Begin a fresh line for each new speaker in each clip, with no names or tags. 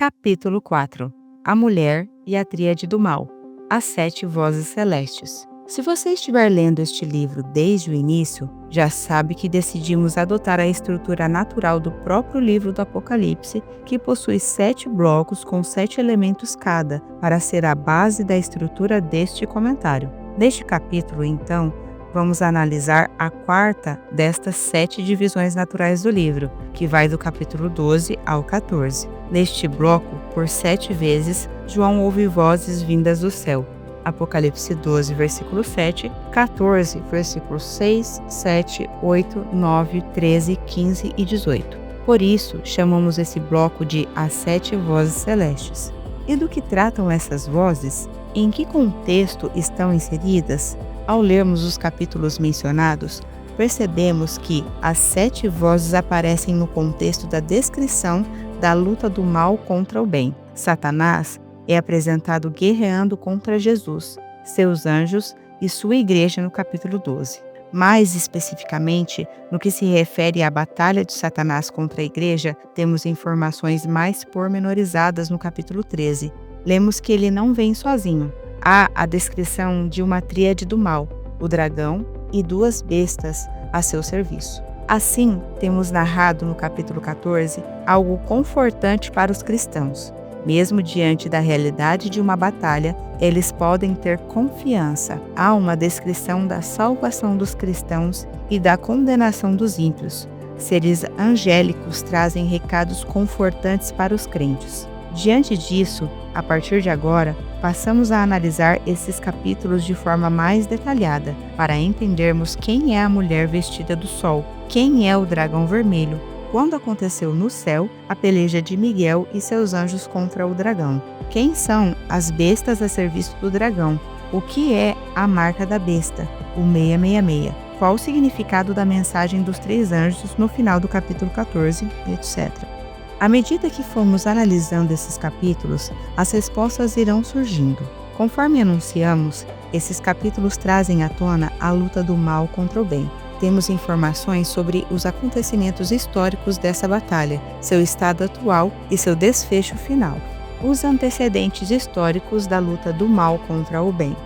Capítulo 4. A Mulher e a Tríade do Mal. As 7 Vozes Celestes. Se você estiver lendo este livro desde o início, já sabe que decidimos adotar a estrutura natural do próprio livro do Apocalipse, que possui 7 blocos com 7 elementos cada, para ser a base da estrutura deste comentário. Neste capítulo, então, vamos analisar a quarta destas 7 divisões naturais do livro, que vai do capítulo 12 ao 14. Neste bloco, por 7 vezes, João ouve vozes vindas do céu. Apocalipse 12, versículo 7, 14, versículos 6, 7, 8, 9, 13, 15 e 18. Por isso, chamamos esse bloco de As 7 Vozes Celestes. E do que tratam essas vozes? Em que contexto estão inseridas? Ao lermos os capítulos mencionados, percebemos que as 7 vozes aparecem no contexto da descrição da luta do mal contra o bem. Satanás é apresentado guerreando contra Jesus, seus anjos e sua igreja no capítulo 12. Mais especificamente, no que se refere à batalha de Satanás contra a igreja, temos informações mais pormenorizadas no capítulo 13. Lemos que ele não vem sozinho. Há a descrição de uma tríade do mal, o dragão e 2 bestas a seu serviço. Assim, temos narrado no capítulo 14 algo confortante para os cristãos. Mesmo diante da realidade de uma batalha, eles podem ter confiança. Há uma descrição da salvação dos cristãos e da condenação dos ímpios. Seres angélicos trazem recados confortantes para os crentes. Diante disso, a partir de agora, passamos a analisar esses capítulos de forma mais detalhada, para entendermos quem é a mulher vestida do sol, quem é o dragão vermelho, quando aconteceu no céu a peleja de Miguel e seus anjos contra o dragão, quem são as bestas a serviço do dragão, o que é a marca da besta, o 666, qual o significado da mensagem dos 3 anjos no final do capítulo 14, etc. À medida que formos analisando esses capítulos, as respostas irão surgindo. Conforme anunciamos, esses capítulos trazem à tona a luta do mal contra o bem. Temos informações sobre os acontecimentos históricos dessa batalha, seu estado atual e seu desfecho final. Os antecedentes históricos da luta do mal contra o bem.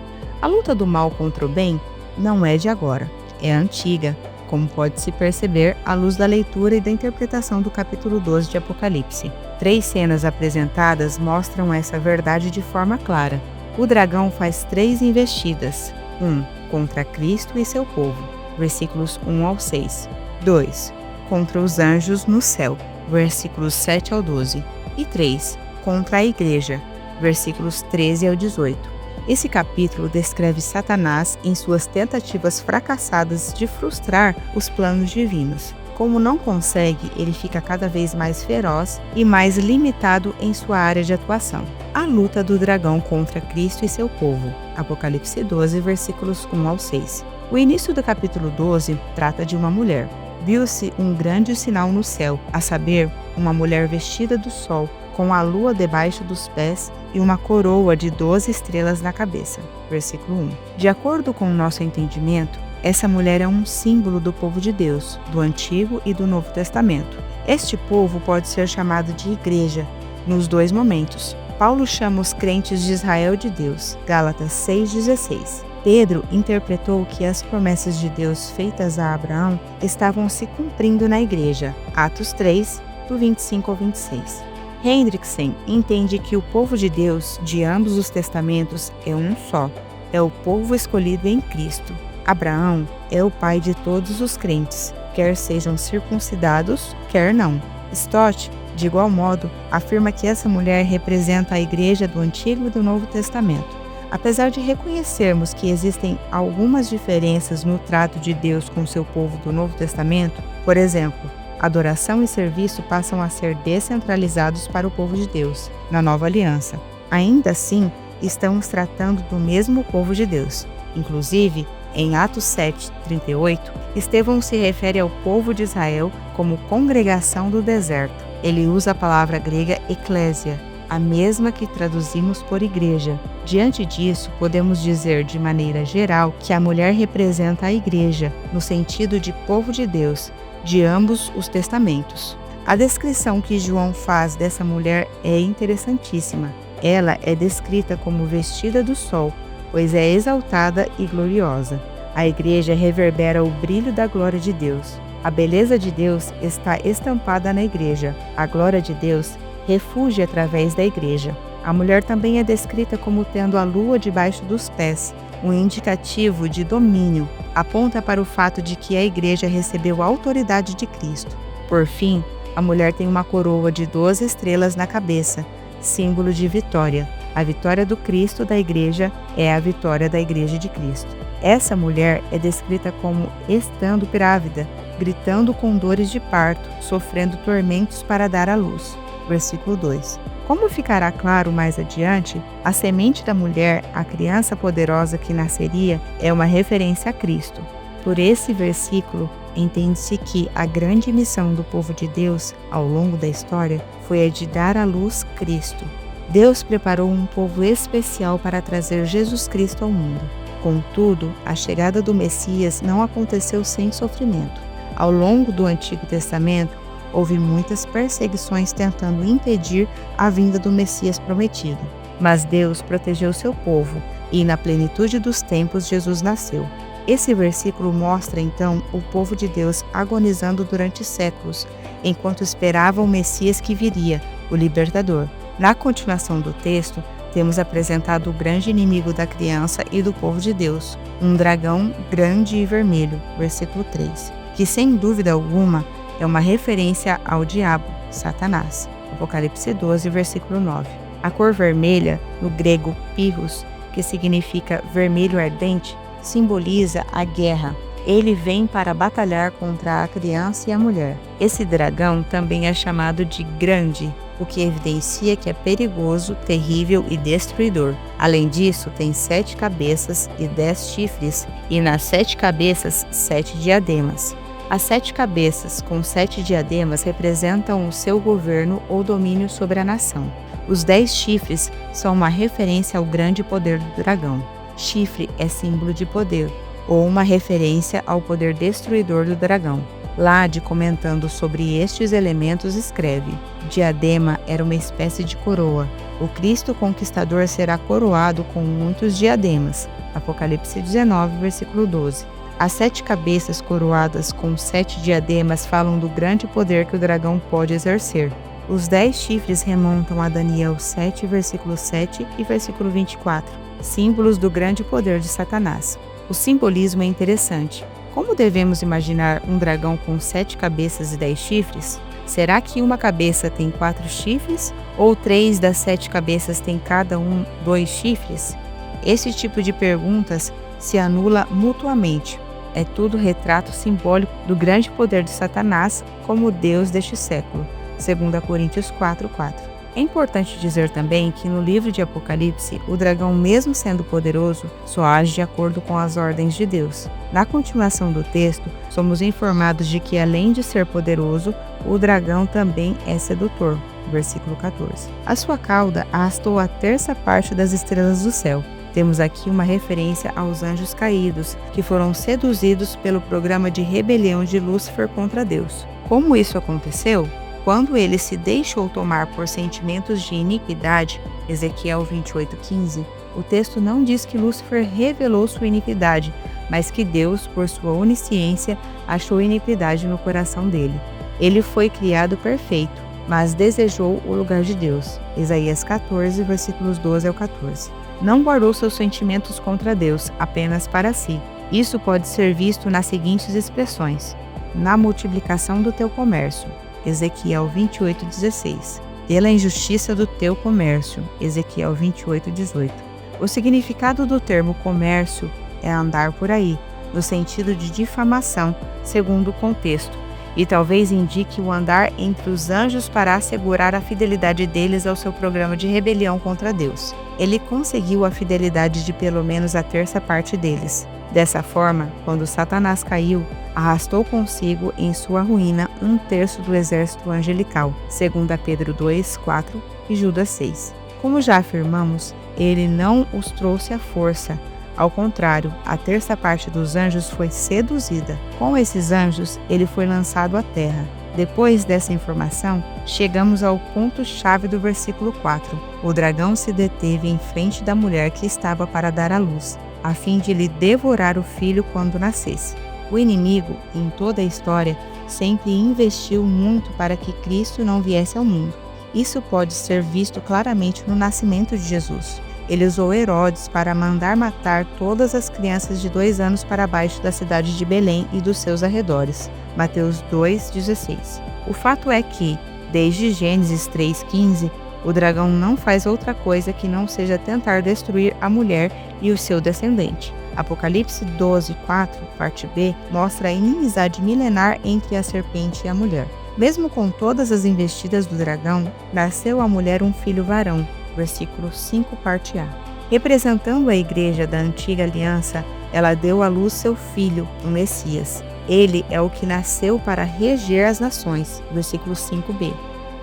A luta do mal contra o bem não é de agora, é antiga, como pode-se perceber à luz da leitura e da interpretação do capítulo 12 de Apocalipse. 3 cenas apresentadas mostram essa verdade de forma clara. O dragão faz 3 investidas. 1. Contra Cristo e seu povo. Versículos 1 ao 6. 2. Contra os anjos no céu. Versículos 7 ao 12. E 3. Contra a igreja. Versículos 13 ao 18. Esse capítulo descreve Satanás em suas tentativas fracassadas de frustrar os planos divinos. Como não consegue, ele fica cada vez mais feroz e mais limitado em sua área de atuação. A luta do dragão contra Cristo e seu povo. Apocalipse 12, versículos 1 ao 6. O início do capítulo 12 trata de uma mulher. Viu-se um grande sinal no céu, a saber, uma mulher vestida do sol, com a lua debaixo dos pés e uma coroa de 12 estrelas na cabeça. Versículo 1. De acordo com o nosso entendimento, essa mulher é um símbolo do povo de Deus, do Antigo e do Novo Testamento. Este povo pode ser chamado de igreja, nos 2 momentos. Paulo chama os crentes de Israel de Deus, Gálatas 6,16. Pedro interpretou que as promessas de Deus feitas a Abraão estavam se cumprindo na igreja, Atos 3, do 25 ao 26. Hendrickson entende que o povo de Deus, de ambos os testamentos, é um só. É o povo escolhido em Cristo. Abraão é o pai de todos os crentes, quer sejam circuncidados, quer não. Stott, de igual modo, afirma que essa mulher representa a igreja do Antigo e do Novo Testamento. Apesar de reconhecermos que existem algumas diferenças no trato de Deus com seu povo do Novo Testamento, por exemplo, adoração e serviço passam a ser descentralizados para o povo de Deus, na Nova Aliança. Ainda assim, estamos tratando do mesmo povo de Deus. Inclusive, em Atos 7:38, Estevão se refere ao povo de Israel como congregação do deserto. Ele usa a palavra grega eclésia, a mesma que traduzimos por igreja. Diante disso, podemos dizer de maneira geral que a mulher representa a igreja, no sentido de povo de Deus, de ambos os testamentos. A descrição que João faz dessa mulher é interessantíssima. Ela é descrita como vestida do sol, pois é exaltada e gloriosa. A igreja reverbera o brilho da glória de Deus. A beleza de Deus está estampada na igreja. A glória de Deus refugia através da igreja. A mulher também é descrita como tendo a lua debaixo dos pés, um indicativo de domínio. Aponta para o fato de que a igreja recebeu a autoridade de Cristo. Por fim, a mulher tem uma coroa de 12 estrelas na cabeça, símbolo de vitória. A vitória do Cristo da igreja é a vitória da igreja de Cristo. Essa mulher é descrita como estando grávida, gritando com dores de parto, sofrendo tormentos para dar à luz. Versículo 2. Como ficará claro mais adiante, a semente da mulher, a criança poderosa que nasceria, é uma referência a Cristo. Por esse versículo, entende-se que a grande missão do povo de Deus, ao longo da história, foi a de dar à luz Cristo. Deus preparou um povo especial para trazer Jesus Cristo ao mundo. Contudo, a chegada do Messias não aconteceu sem sofrimento. Ao longo do Antigo Testamento, houve muitas perseguições tentando impedir a vinda do Messias prometido. Mas Deus protegeu seu povo e, na plenitude dos tempos, Jesus nasceu. Esse versículo mostra, então, o povo de Deus agonizando durante séculos, enquanto esperava o Messias que viria, o Libertador. Na continuação do texto, temos apresentado o grande inimigo da criança e do povo de Deus, um dragão grande e vermelho, versículo 3, que sem dúvida alguma é uma referência ao diabo, Satanás, Apocalipse 12, versículo 9. A cor vermelha, no grego pirros, que significa vermelho ardente, simboliza a guerra. Ele vem para batalhar contra a criança e a mulher. Esse dragão também é chamado de grande, o que evidencia que é perigoso, terrível e destruidor. Além disso, tem 7 cabeças e 10 chifres, e nas 7 cabeças, 7 diademas. As 7 cabeças com 7 diademas representam o seu governo ou domínio sobre a nação. Os 10 chifres são uma referência ao grande poder do dragão. Chifre é símbolo de poder, ou uma referência ao poder destruidor do dragão. Lade, comentando sobre estes elementos, escreve: diadema era uma espécie de coroa. O Cristo conquistador será coroado com muitos diademas. Apocalipse 19, versículo 12. As 7 cabeças coroadas com 7 diademas falam do grande poder que o dragão pode exercer. Os 10 chifres remontam a Daniel 7, versículo 7 e versículo 24, símbolos do grande poder de Satanás. O simbolismo é interessante. Como devemos imaginar um dragão com 7 cabeças e 10 chifres? Será que uma cabeça tem 4 chifres? Ou 3 das 7 cabeças tem cada um 2 chifres? Esse tipo de perguntas se anula mutuamente. É tudo retrato simbólico do grande poder de Satanás como Deus deste século. 2 Coríntios 4:4. É importante dizer também que no livro de Apocalipse, o dragão, mesmo sendo poderoso, só age de acordo com as ordens de Deus. Na continuação do texto, somos informados de que, além de ser poderoso, o dragão também é sedutor. Versículo 14. A sua cauda arrastou a terça parte das estrelas do céu. Temos aqui uma referência aos anjos caídos, que foram seduzidos pelo programa de rebelião de Lúcifer contra Deus. Como isso aconteceu? Quando ele se deixou tomar por sentimentos de iniquidade, Ezequiel 28:15, o texto não diz que Lúcifer revelou sua iniquidade, mas que Deus, por sua onisciência, achou iniquidade no coração dele. Ele foi criado perfeito, mas desejou o lugar de Deus. Isaías 14, versículos 12 ao 14. Não guardou seus sentimentos contra Deus, apenas para si. Isso pode ser visto nas seguintes expressões: na multiplicação do teu comércio, Ezequiel 28:16. Pela injustiça do teu comércio, Ezequiel 28:18. O significado do termo comércio é andar por aí, no sentido de difamação, segundo o contexto, e talvez indique o andar entre os anjos para assegurar a fidelidade deles ao seu programa de rebelião contra Deus. Ele conseguiu a fidelidade de pelo menos a terça parte deles. Dessa forma, quando Satanás caiu, arrastou consigo em sua ruína 1/3 do exército angelical, 2 Pedro 2:4 e Judas 6. Como já afirmamos, ele não os trouxe à força. Ao contrário, a terça parte dos anjos foi seduzida. Com esses anjos, ele foi lançado à terra. Depois dessa informação, chegamos ao ponto-chave do versículo 4. O dragão se deteve em frente da mulher que estava para dar à luz, a fim de lhe devorar o filho quando nascesse. O inimigo, em toda a história, sempre investiu muito para que Cristo não viesse ao mundo. Isso pode ser visto claramente no nascimento de Jesus. Ele usou Herodes para mandar matar todas as crianças de 2 anos para baixo da cidade de Belém e dos seus arredores. Mateus 2,16. O fato é que, desde Gênesis 3,15, o dragão não faz outra coisa que não seja tentar destruir a mulher e o seu descendente. Apocalipse 12,4, parte B, mostra a inimizade milenar entre a serpente e a mulher. Mesmo com todas as investidas do dragão, nasceu à mulher um filho varão. Versículo 5, parte A. Representando a igreja da antiga aliança, ela deu à luz seu filho, o Messias. Ele é o que nasceu para reger as nações. Versículo 5b.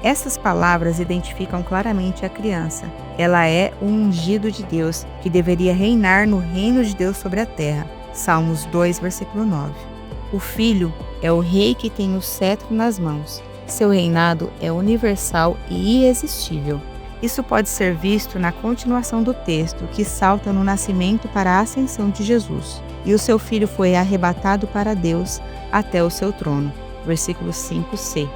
Essas palavras identificam claramente a criança. Ela é o ungido de Deus, que deveria reinar no reino de Deus sobre a terra. Salmos 2, versículo 9. O filho é o rei que tem o cetro nas mãos. Seu reinado é universal e irresistível. Isso pode ser visto na continuação do texto, que salta no nascimento para a ascensão de Jesus. E o seu filho foi arrebatado para Deus até o seu trono. Versículo 5c.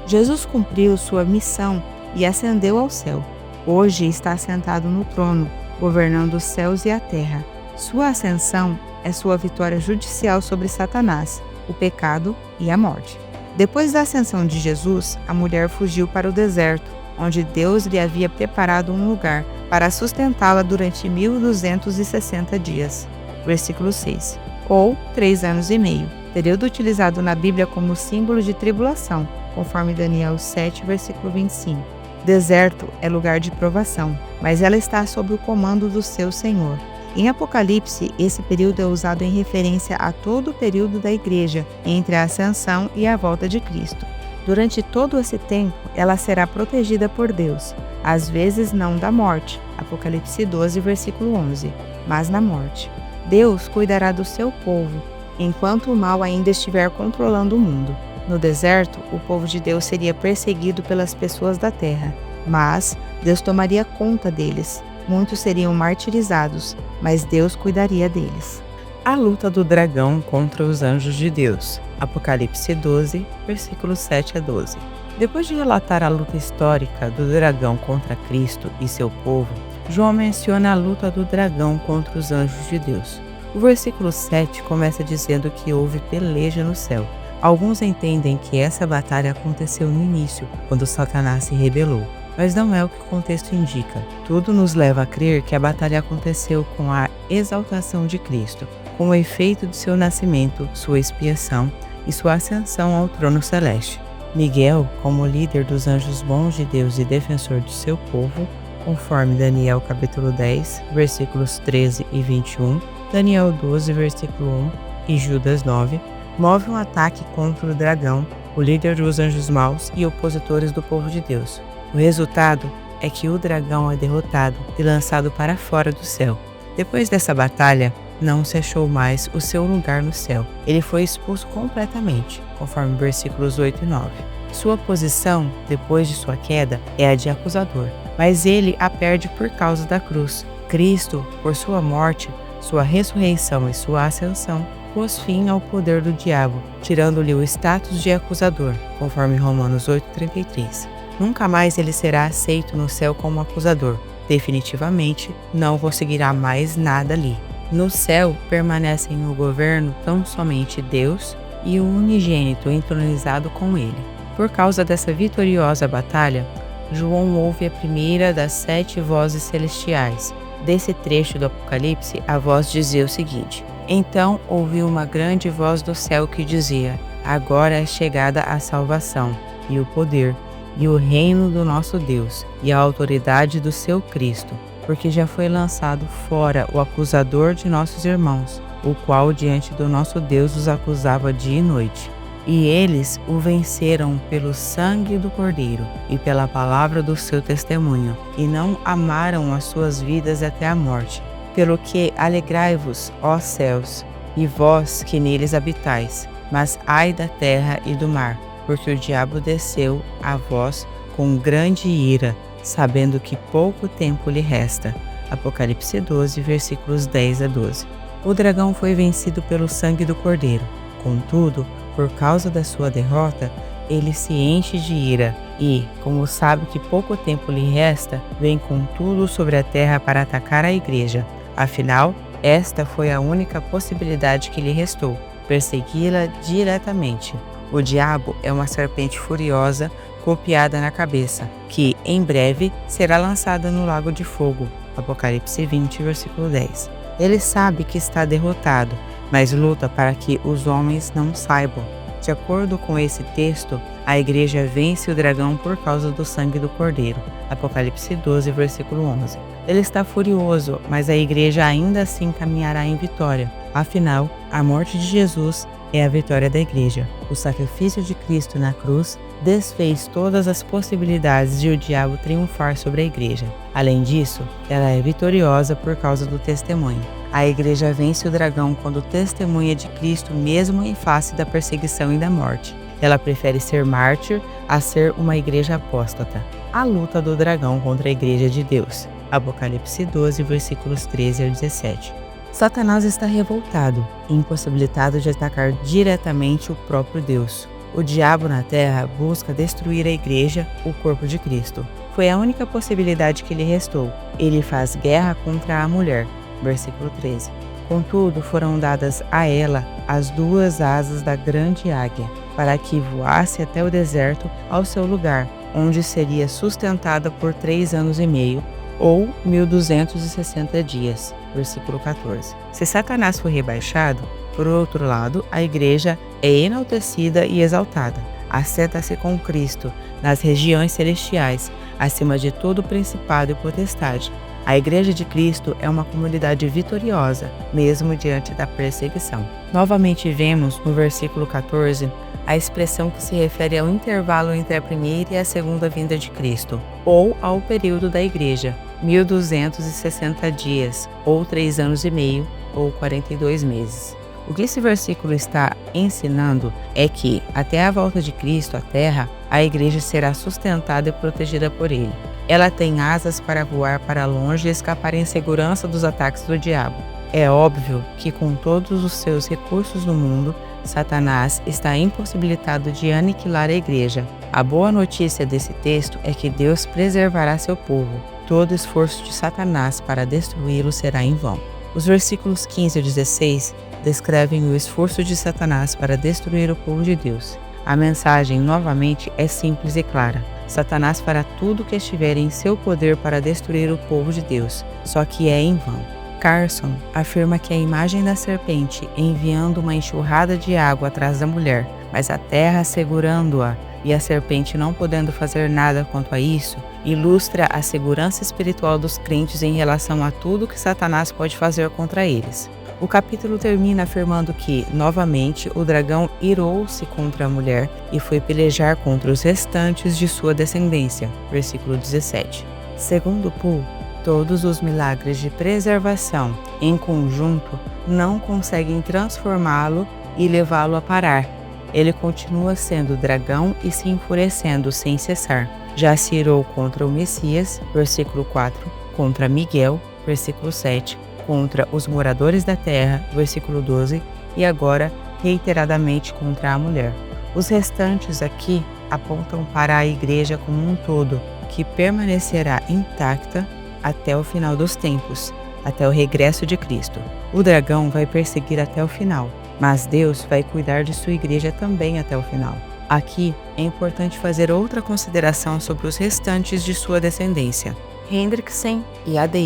Jesus cumpriu sua missão e ascendeu ao céu. Hoje está sentado no trono, governando os céus e a terra. Sua ascensão é sua vitória judicial sobre Satanás, o pecado e a morte. Depois da ascensão de Jesus, a mulher fugiu para o deserto, onde Deus lhe havia preparado um lugar para sustentá-la durante 1260 dias. Versículo 6. Ou 3 anos e meio, período utilizado na Bíblia como símbolo de tribulação, conforme Daniel 7, versículo 25. Deserto é lugar de provação, mas ela está sob o comando do seu Senhor. Em Apocalipse, esse período é usado em referência a todo o período da igreja, entre a ascensão e a volta de Cristo. Durante todo esse tempo, ela será protegida por Deus, às vezes não da morte, Apocalipse 12, versículo 11, mas na morte. Deus cuidará do seu povo, enquanto o mal ainda estiver controlando o mundo. No deserto, o povo de Deus seria perseguido pelas pessoas da terra, mas Deus tomaria conta deles. Muitos seriam martirizados, mas Deus cuidaria deles. A luta do dragão contra os anjos de Deus. Apocalipse 12, versículos 7 a 12. Depois de relatar a luta histórica do dragão contra Cristo e seu povo, João menciona a luta do dragão contra os anjos de Deus. O versículo 7 começa dizendo que houve peleja no céu. Alguns entendem que essa batalha aconteceu no início, quando Satanás se rebelou. Mas não é o que o contexto indica. Tudo nos leva a crer que a batalha aconteceu com a exaltação de Cristo, com o efeito de seu nascimento, sua expiação e sua ascensão ao trono celeste. Miguel, como líder dos anjos bons de Deus e defensor de seu povo, conforme Daniel capítulo 10, versículos 13 e 21, Daniel 12, versículo 1 e Judas 9, move um ataque contra o dragão, o líder dos anjos maus e opositores do povo de Deus. O resultado é que o dragão é derrotado e lançado para fora do céu. Depois dessa batalha, não se achou mais o seu lugar no céu. Ele foi expulso completamente, conforme versículos 8 e 9. Sua posição, depois de sua queda, é a de acusador, mas ele a perde por causa da cruz. Cristo, por sua morte, sua ressurreição e sua ascensão, pôs fim ao poder do diabo, tirando-lhe o status de acusador, conforme Romanos 8,33. Nunca mais ele será aceito no céu como acusador. Definitivamente, não conseguirá mais nada ali. No céu, permanecem no governo tão somente Deus e o unigênito entronizado com ele. Por causa dessa vitoriosa batalha, João ouve a primeira das 7 vozes celestiais. Desse trecho do Apocalipse, a voz dizia o seguinte: Então ouvi uma grande voz do céu que dizia: Agora é chegada a salvação, e o poder, e o reino do nosso Deus, e a autoridade do seu Cristo, porque já foi lançado fora o acusador de nossos irmãos, o qual diante do nosso Deus os acusava dia e noite. E eles o venceram pelo sangue do Cordeiro e pela palavra do seu testemunho, e não amaram as suas vidas até a morte. Pelo que alegrai-vos, ó céus, e vós que neles habitais, mas ai da terra e do mar, porque o diabo desceu a vós com grande ira, sabendo que pouco tempo lhe resta. Apocalipse 12, versículos 10 a 12. O dragão foi vencido pelo sangue do Cordeiro. Contudo, por causa da sua derrota, ele se enche de ira e, como sabe que pouco tempo lhe resta, vem com tudo sobre a terra para atacar a igreja. Afinal, esta foi a única possibilidade que lhe restou: persegui-la diretamente. O diabo é uma serpente furiosa golpeada na cabeça, que, em breve, será lançada no lago de fogo. Apocalipse 20, versículo 10. Ele sabe que está derrotado, mas luta para que os homens não saibam. De acordo com esse texto, a igreja vence o dragão por causa do sangue do Cordeiro. Apocalipse 12, versículo 11. Ele está furioso, mas a igreja ainda assim caminhará em vitória. Afinal, a morte de Jesus é a vitória da igreja. O sacrifício de Cristo na cruz desfez todas as possibilidades de o diabo triunfar sobre a igreja. Além disso, ela é vitoriosa por causa do testemunho. A igreja vence o dragão quando testemunha de Cristo mesmo em face da perseguição e da morte. Ela prefere ser mártir a ser uma igreja apóstata. A luta do dragão contra a igreja de Deus. Apocalipse 12, versículos 13 a 17. Satanás está revoltado e impossibilitado de atacar diretamente o próprio Deus. O diabo na terra busca destruir a igreja, o corpo de Cristo. Foi a única possibilidade que lhe restou. Ele faz guerra contra a mulher. Versículo 13. Contudo, foram dadas a ela as duas asas da grande águia, para que voasse até o deserto ao seu lugar, onde seria sustentada por 3 anos e meio, ou 1260 dias. Versículo 14. Se Satanás for rebaixado, por outro lado, a igreja é enaltecida e exaltada. Assenta-se com Cristo nas regiões celestiais, acima de todo principado e potestade. A Igreja de Cristo é uma comunidade vitoriosa, mesmo diante da perseguição. Novamente vemos, no versículo 14, a expressão que se refere ao intervalo entre a primeira e a segunda vinda de Cristo, ou ao período da Igreja, 1260 dias, ou 3 anos e meio, ou 42 meses. O que esse versículo está ensinando é que, até a volta de Cristo à Terra, a igreja será sustentada e protegida por ele. Ela tem asas para voar para longe e escapar em segurança dos ataques do diabo. É óbvio que, com todos os seus recursos no mundo, Satanás está impossibilitado de aniquilar a igreja. A boa notícia desse texto é que Deus preservará seu povo. Todo esforço de Satanás para destruí-lo será em vão. Os versículos 15 a 16 descrevem o esforço de Satanás para destruir o povo de Deus. A mensagem, novamente, é simples e clara. Satanás fará tudo o que estiver em seu poder para destruir o povo de Deus, só que é em vão. Carson afirma que a imagem da serpente enviando uma enxurrada de água atrás da mulher, mas a terra segurando-a e a serpente não podendo fazer nada quanto a isso, ilustra a segurança espiritual dos crentes em relação a tudo que Satanás pode fazer contra eles. O capítulo termina afirmando que, novamente, o dragão irou-se contra a mulher e foi pelejar contra os restantes de sua descendência. Versículo 17. Segundo Poole, todos os milagres de preservação, em conjunto, não conseguem transformá-lo e levá-lo a parar. Ele continua sendo dragão e se enfurecendo sem cessar. Já se irou contra o Messias, versículo 4, contra Miguel, versículo 7, contra os moradores da terra, versículo 12, e agora reiteradamente contra a mulher. Os restantes aqui apontam para a igreja como um todo, que permanecerá intacta até o final dos tempos, até o regresso de Cristo. O dragão vai perseguir até o final, mas Deus vai cuidar de sua igreja também até o final. Aqui é importante fazer outra consideração sobre os restantes de sua descendência. Hendrickson e A.D.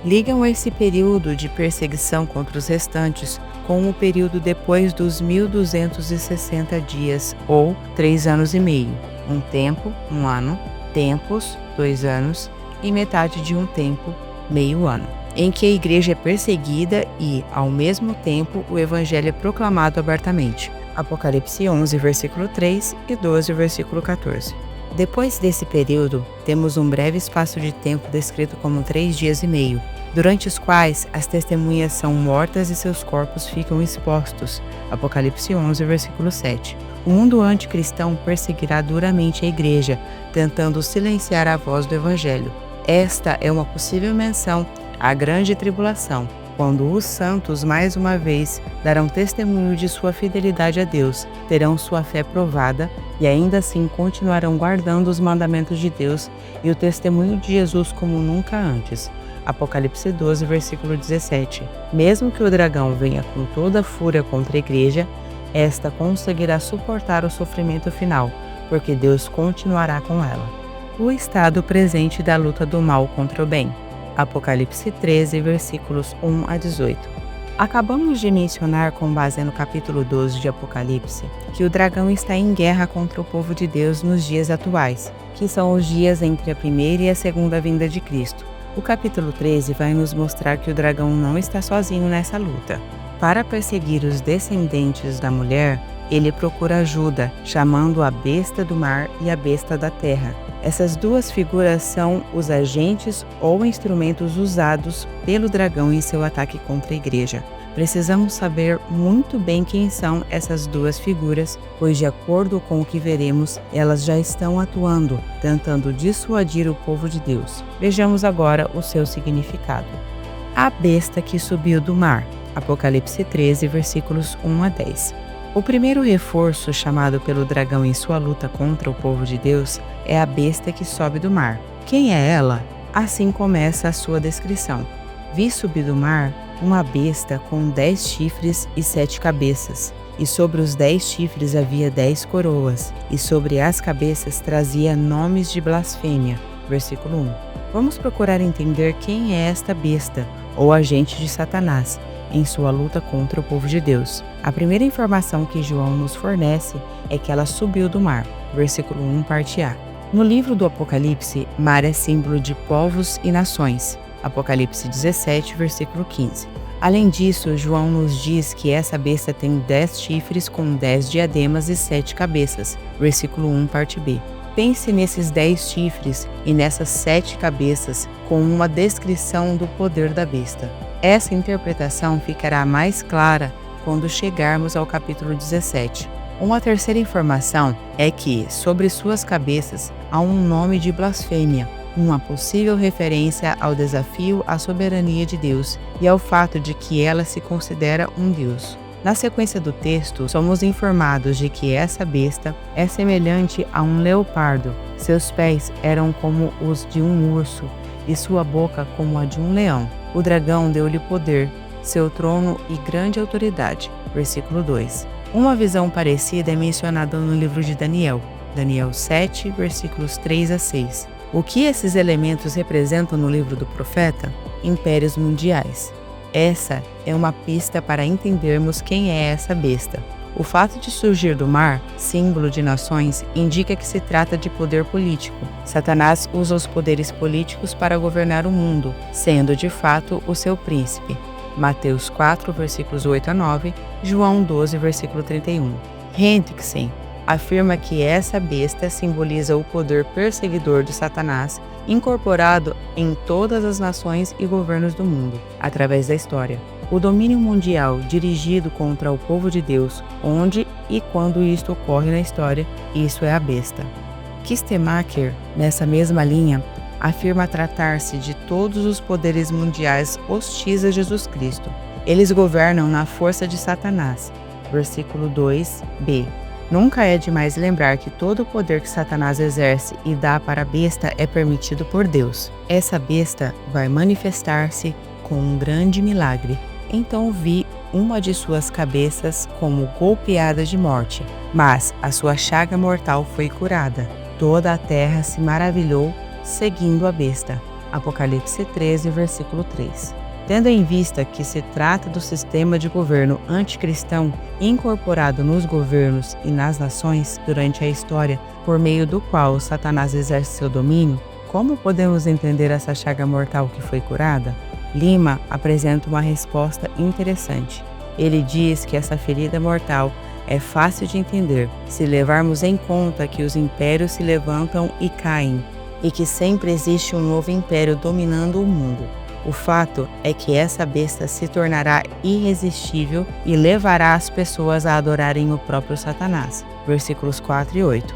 ligam esse período de perseguição contra os restantes com o período depois dos 1260 dias, ou 3 anos e meio, um tempo, 1 ano, tempos, 2 anos, e metade de um tempo, meio ano, em que a igreja é perseguida e, ao mesmo tempo, o evangelho é proclamado abertamente. Apocalipse 11, versículo 3 e 12, versículo 14. Depois desse período, temos um breve espaço de tempo descrito como 3 dias e meio, durante os quais as testemunhas são mortas e seus corpos ficam expostos. Apocalipse 11, versículo 7. O mundo anticristão perseguirá duramente a igreja, tentando silenciar a voz do evangelho. Esta é uma possível menção à grande tribulação, quando os santos mais uma vez darão testemunho de sua fidelidade a Deus, terão sua fé provada e ainda assim continuarão guardando os mandamentos de Deus e o testemunho de Jesus como nunca antes. Apocalipse 12, versículo 17. Mesmo que o dragão venha com toda a fúria contra a igreja, esta conseguirá suportar o sofrimento final, porque Deus continuará com ela. O estado presente da luta do mal contra o bem. Apocalipse 13, versículos 1 a 18. Acabamos de mencionar, com base no capítulo 12 de Apocalipse, que o dragão está em guerra contra o povo de Deus nos dias atuais, que são os dias entre a primeira e a segunda vinda de Cristo. O capítulo 13 vai nos mostrar que o dragão não está sozinho nessa luta. Para perseguir os descendentes da mulher, ele procura ajuda, chamando a besta do mar e a besta da terra. Essas duas figuras são os agentes ou instrumentos usados pelo dragão em seu ataque contra a igreja. Precisamos saber muito bem quem são essas duas figuras, pois, de acordo com o que veremos, elas já estão atuando, tentando dissuadir o povo de Deus. Vejamos agora o seu significado. A besta que subiu do mar. Apocalipse 13, versículos 1 a 10. O primeiro reforço chamado pelo dragão em sua luta contra o povo de Deus é a besta que sobe do mar. Quem é ela? Assim começa a sua descrição. Vi subir do mar uma besta com 10 chifres e 7 cabeças, e sobre os 10 chifres havia 10 coroas, e sobre as cabeças trazia nomes de blasfêmia. Versículo 1. Vamos procurar entender quem é esta besta, ou agente de Satanás, em sua luta contra o povo de Deus. A primeira informação que João nos fornece é que ela subiu do mar. Versículo 1, parte A. No livro do Apocalipse, mar é símbolo de povos e nações. Apocalipse 17, versículo 15. Além disso, João nos diz que essa besta tem 10 chifres com 10 diademas e 7 cabeças. Versículo 1, parte B. Pense nesses 10 chifres e nessas 7 cabeças com uma descrição do poder da besta. Essa interpretação ficará mais clara quando chegarmos ao capítulo 17. Uma terceira informação é que, sobre suas cabeças, há um nome de blasfêmia, uma possível referência ao desafio à soberania de Deus e ao fato de que ela se considera um Deus. Na sequência do texto, somos informados de que essa besta é semelhante a um leopardo. Seus pés eram como os de um urso e sua boca como a de um leão. O dragão deu-lhe poder, seu trono e grande autoridade. Versículo 2. Uma visão parecida é mencionada no livro de Daniel. Daniel 7, versículos 3 a 6. O que esses elementos representam no livro do profeta? Impérios mundiais. Essa é uma pista para entendermos quem é essa besta. O fato de surgir do mar, símbolo de nações, indica que se trata de poder político. Satanás usa os poderes políticos para governar o mundo, sendo de fato o seu príncipe. Mateus 4, versículos 8 a 9, João 12, versículo 31. Hendrickson afirma que essa besta simboliza o poder perseguidor de Satanás, incorporado em todas as nações e governos do mundo, através da história. O domínio mundial dirigido contra o povo de Deus, onde e quando isto ocorre na história, isso é a besta. Kistemacher, nessa mesma linha, afirma tratar-se de todos os poderes mundiais hostis a Jesus Cristo. Eles governam na força de Satanás. Versículo 2b. Nunca é demais lembrar que todo o poder que Satanás exerce e dá para a besta é permitido por Deus. Essa besta vai manifestar-se com um grande milagre. Então vi uma de suas cabeças como golpeada de morte, mas a sua chaga mortal foi curada. Toda a terra se maravilhou, seguindo a besta. Apocalipse 13, versículo 3. Tendo em vista que se trata do sistema de governo anticristão incorporado nos governos e nas nações durante a história, por meio do qual Satanás exerce seu domínio, como podemos entender essa chaga mortal que foi curada? Lima apresenta uma resposta interessante. Ele diz que essa ferida mortal é fácil de entender se levarmos em conta que os impérios se levantam e caem, e que sempre existe um novo império dominando o mundo. O fato é que essa besta se tornará irresistível e levará as pessoas a adorarem o próprio Satanás. versículos 4 e 8.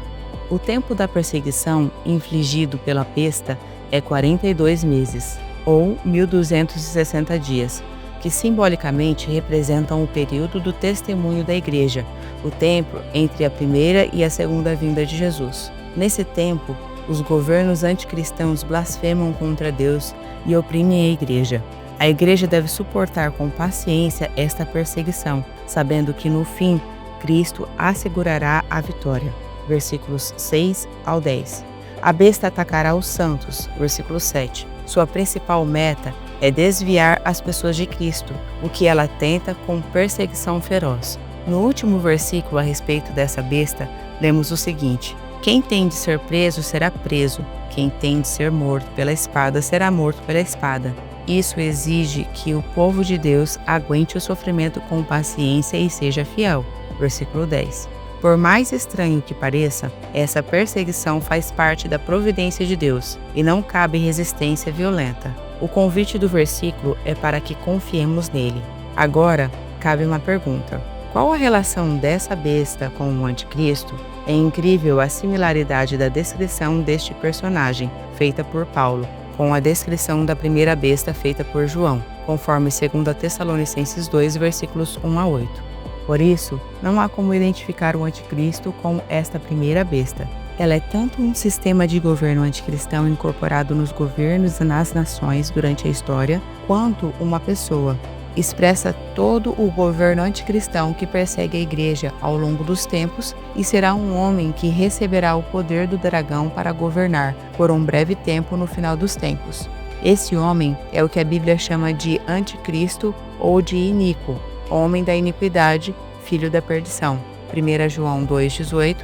O tempo da perseguição infligido pela besta é 42 meses, ou 1260 dias, que simbolicamente representam o período do testemunho da Igreja, o tempo entre a primeira e a segunda vinda de Jesus. Nesse tempo, os governos anticristãos blasfemam contra Deus e oprimem a Igreja. A Igreja deve suportar com paciência esta perseguição, sabendo que no fim, Cristo assegurará a vitória. Versículos 6 ao 10. A besta atacará os santos. Versículo 7. Sua principal meta é desviar as pessoas de Cristo, o que ela tenta com perseguição feroz. No último versículo a respeito dessa besta, lemos o seguinte: quem tem de ser preso será preso, quem tem de ser morto pela espada será morto pela espada. Isso exige que o povo de Deus aguente o sofrimento com paciência e seja fiel. Versículo 10. Por mais estranho que pareça, essa perseguição faz parte da providência de Deus e não cabe resistência violenta. O convite do versículo é para que confiemos nele. Agora, cabe uma pergunta: qual a relação dessa besta com o anticristo? É incrível a similaridade da descrição deste personagem, feita por Paulo, com a descrição da primeira besta feita por João, conforme 2 Tessalonicenses 2, versículos 1 a 8. Por isso, não há como identificar o anticristo com esta primeira besta. Ela é tanto um sistema de governo anticristão incorporado nos governos e nas nações durante a história, quanto uma pessoa. Expressa todo o governo anticristão que persegue a Igreja ao longo dos tempos e será um homem que receberá o poder do dragão para governar por um breve tempo no final dos tempos. Esse homem é o que a Bíblia chama de anticristo ou de iníquo, homem da iniquidade, filho da perdição. 1 João 2,18,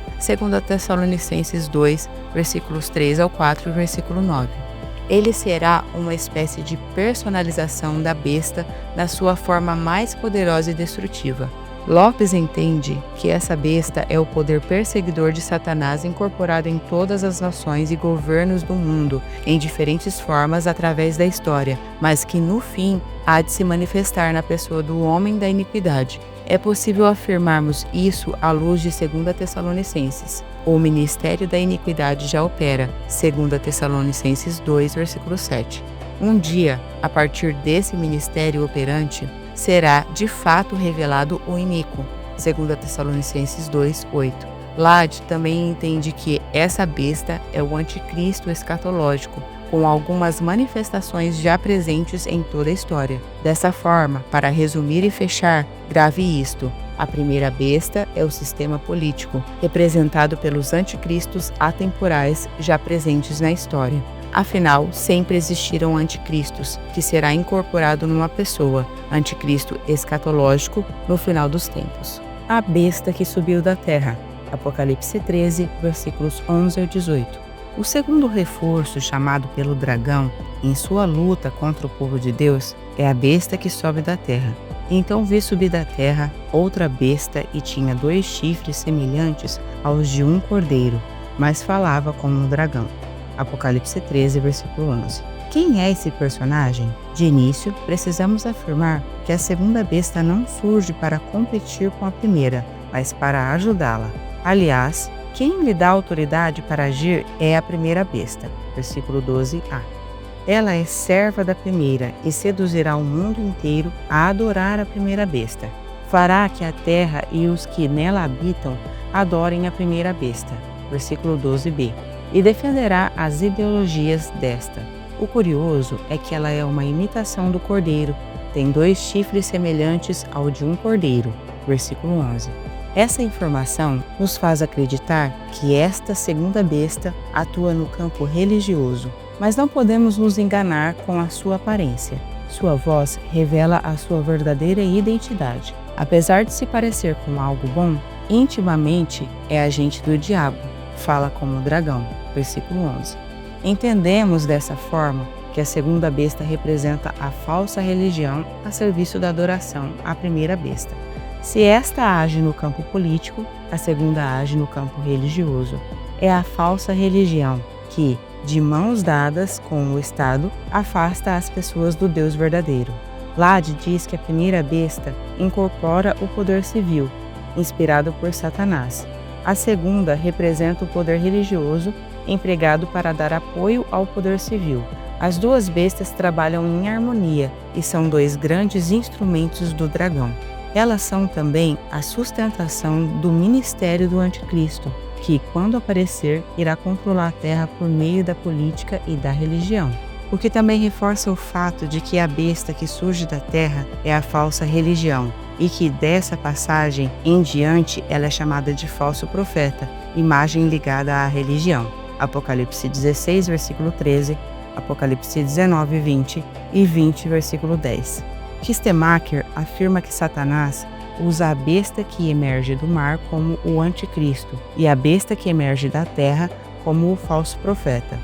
2 Tessalonicenses 2, versículos 3 ao 4 e versículo 9. Ele será uma espécie de personalização da besta na sua forma mais poderosa e destrutiva. Lopes entende que essa besta é o poder perseguidor de Satanás incorporado em todas as nações e governos do mundo, em diferentes formas através da história, mas que no fim há de se manifestar na pessoa do homem da iniquidade. É possível afirmarmos isso à luz de 2 Tessalonicenses. O ministério da iniquidade já opera, 2 Tessalonicenses 2, versículo 7. Um dia, a partir desse ministério operante, será de fato revelado o iníquo, 2 Tessalonicenses 2, 8. Lade também entende que essa besta é o anticristo escatológico, com algumas manifestações já presentes em toda a história. Dessa forma, para resumir e fechar, grave isto: a primeira besta é o sistema político, representado pelos anticristos atemporais já presentes na história. Afinal, sempre existiram anticristos, que será incorporado numa pessoa, anticristo escatológico, no final dos tempos. A besta que subiu da terra. Apocalipse 13, versículos 11 ao 18. O segundo reforço chamado pelo dragão em sua luta contra o povo de Deus é a besta que sobe da terra. Então vi subir da terra outra besta e tinha 2 chifres semelhantes aos de um cordeiro, mas falava como um dragão. Apocalipse 13, versículo 11. Quem é esse personagem? De início, precisamos afirmar que a segunda besta não surge para competir com a primeira, mas para ajudá-la. Aliás, quem lhe dá autoridade para agir é a primeira besta. Versículo 12a. Ela é serva da primeira e seduzirá o mundo inteiro a adorar a primeira besta. Fará que a terra e os que nela habitam adorem a primeira besta. Versículo 12b. E defenderá as ideologias desta. O curioso é que ela é uma imitação do cordeiro, tem 2 chifres semelhantes ao de um cordeiro. Versículo 11. Essa informação nos faz acreditar que esta segunda besta atua no campo religioso, mas não podemos nos enganar com a sua aparência. Sua voz revela a sua verdadeira identidade. Apesar de se parecer com algo bom, intimamente é agente do diabo, fala como dragão. Versículo 11. Entendemos dessa forma que a segunda besta representa a falsa religião a serviço da adoração à primeira besta. Se esta age no campo político, a segunda age no campo religioso. É a falsa religião que, de mãos dadas com o Estado, afasta as pessoas do Deus verdadeiro. Lade diz que a primeira besta incorpora o poder civil, inspirado por Satanás. A segunda representa o poder religioso empregado para dar apoio ao poder civil. As duas bestas trabalham em harmonia e são dois grandes instrumentos do dragão. Elas são também a sustentação do ministério do Anticristo, que, quando aparecer, irá controlar a terra por meio da política e da religião. O que também reforça o fato de que a besta que surge da terra é a falsa religião, e que dessa passagem em diante ela é chamada de falso profeta, imagem ligada à religião. Apocalipse 16, versículo 13, Apocalipse 19, 20 e 20, versículo 10. Kistemacher afirma que Satanás usa a besta que emerge do mar como o anticristo e a besta que emerge da terra como o falso profeta.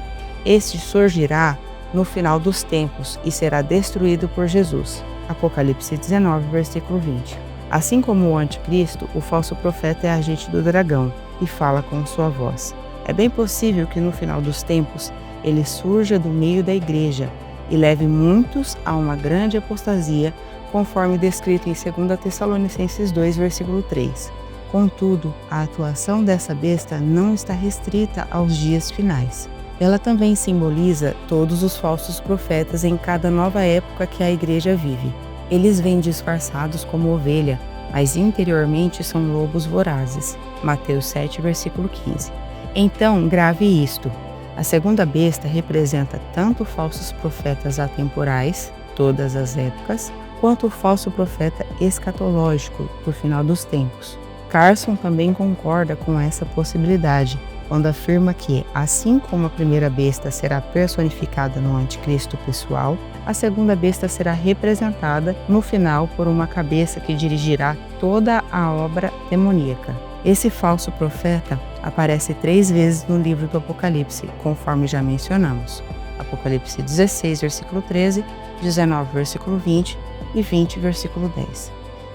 Este surgirá no final dos tempos e será destruído por Jesus. Apocalipse 19, versículo 20. Assim como o anticristo, o falso profeta é agente do dragão e fala com sua voz. É bem possível que no final dos tempos ele surja do meio da igreja e leve muitos a uma grande apostasia, conforme descrito em 2 Tessalonicenses 2, versículo 3. Contudo, a atuação dessa besta não está restrita aos dias finais. Ela também simboliza todos os falsos profetas em cada nova época que a igreja vive. Eles vêm disfarçados como ovelha, mas interiormente são lobos vorazes. Mateus 7, versículo 15. Então, grave isto. A segunda besta representa tanto falsos profetas atemporais, todas as épocas, quanto o falso profeta escatológico, do final dos tempos. Carson também concorda com essa possibilidade, quando afirma que, assim como a primeira besta será personificada no anticristo pessoal, a segunda besta será representada no final por uma cabeça que dirigirá toda a obra demoníaca. Esse falso profeta aparece 3 vezes no livro do Apocalipse, conforme já mencionamos. Apocalipse 16, versículo 13, 19, versículo 20 e 20, versículo 10.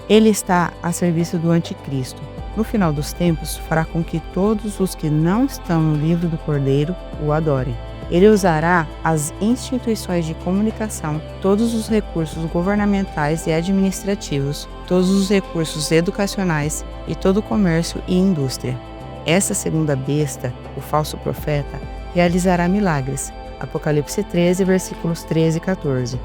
Ele está a serviço do anticristo. No final dos tempos, fará com que todos os que não estão no livro do Cordeiro o adorem. Ele usará as instituições de comunicação, todos os recursos governamentais e administrativos, todos os recursos educacionais e todo o comércio e indústria. Essa segunda besta, o falso profeta, realizará milagres. Apocalipse 13, versículos 13 e 14,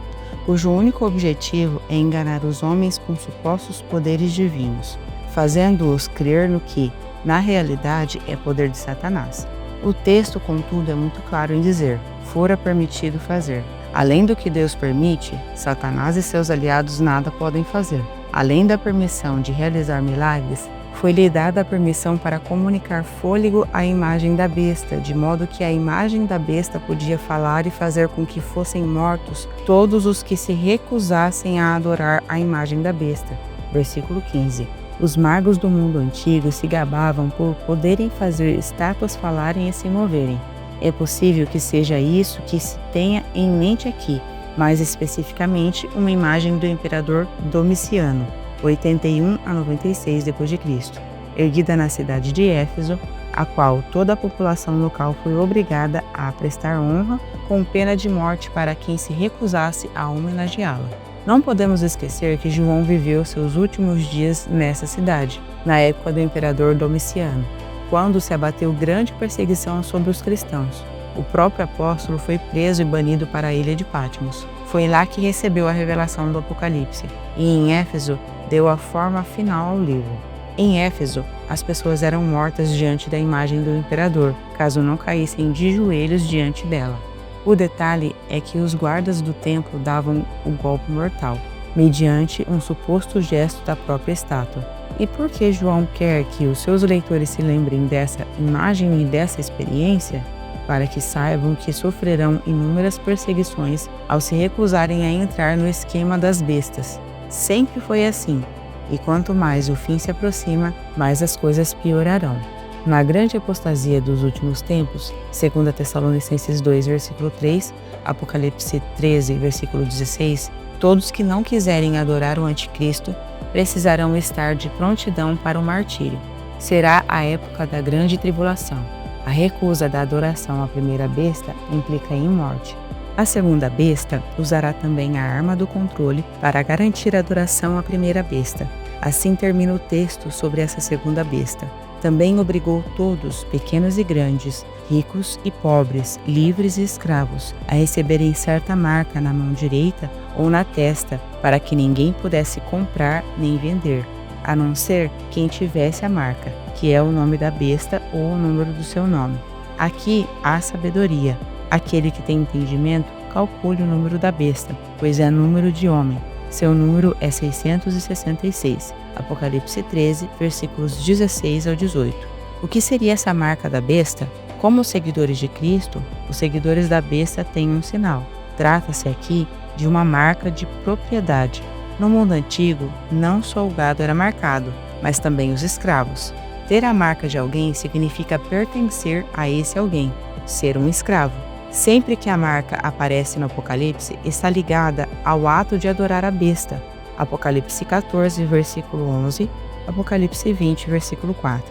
cujo único objetivo é enganar os homens com supostos poderes divinos, fazendo-os crer no que, na realidade, é poder de Satanás. O texto, contudo, é muito claro em dizer: fora permitido fazer. Além do que Deus permite, Satanás e seus aliados nada podem fazer. Além da permissão de realizar milagres, foi-lhe dada a permissão para comunicar fôlego à imagem da besta, de modo que a imagem da besta podia falar e fazer com que fossem mortos todos os que se recusassem a adorar a imagem da besta. Versículo 15. Os magos do mundo antigo se gabavam por poderem fazer estátuas falarem e se moverem. É possível que seja isso que se tenha em mente aqui, mais especificamente uma imagem do imperador Domiciano, 81 a 96 d.C., erguida na cidade de Éfeso, a qual toda a população local foi obrigada a prestar honra, com pena de morte para quem se recusasse a homenageá-la. Não podemos esquecer que João viveu seus últimos dias nessa cidade, na época do imperador Domiciano, quando se abateu grande perseguição sobre os cristãos. O próprio apóstolo foi preso e banido para a ilha de Patmos. Foi lá que recebeu a revelação do Apocalipse, e em Éfeso deu a forma final ao livro. Em Éfeso, as pessoas eram mortas diante da imagem do imperador, caso não caíssem de joelhos diante dela. O detalhe é que os guardas do templo davam o golpe mortal, mediante um suposto gesto da própria estátua. E por que João quer que os seus leitores se lembrem dessa imagem e dessa experiência? Para que saibam que sofrerão inúmeras perseguições ao se recusarem a entrar no esquema das bestas. Sempre foi assim, e quanto mais o fim se aproxima, mais as coisas piorarão. Na grande apostasia dos últimos tempos, 2 Tessalonicenses 2, versículo 3, Apocalipse 13, versículo 16, todos que não quiserem adorar o anticristo precisarão estar de prontidão para o martírio. Será a época da grande tribulação. A recusa da adoração à primeira besta implica em morte. A segunda besta usará também a arma do controle para garantir a adoração à primeira besta. Assim termina o texto sobre essa segunda besta. Também obrigou todos, pequenos e grandes, ricos e pobres, livres e escravos, a receberem certa marca na mão direita ou na testa, para que ninguém pudesse comprar nem vender, a não ser quem tivesse a marca, que é o nome da besta ou o número do seu nome. Aqui há sabedoria. Aquele que tem entendimento, calcule o número da besta, pois é número de homem. Seu número é 666. Apocalipse 13, versículos 16 ao 18. O que seria essa marca da besta? Como os seguidores de Cristo, os seguidores da besta têm um sinal. Trata-se aqui de uma marca de propriedade. No mundo antigo, não só o gado era marcado, mas também os escravos. Ter a marca de alguém significa pertencer a esse alguém, ser um escravo. Sempre que a marca aparece no Apocalipse, está ligada ao ato de adorar a besta. Apocalipse 14, versículo 11, Apocalipse 20, versículo 4.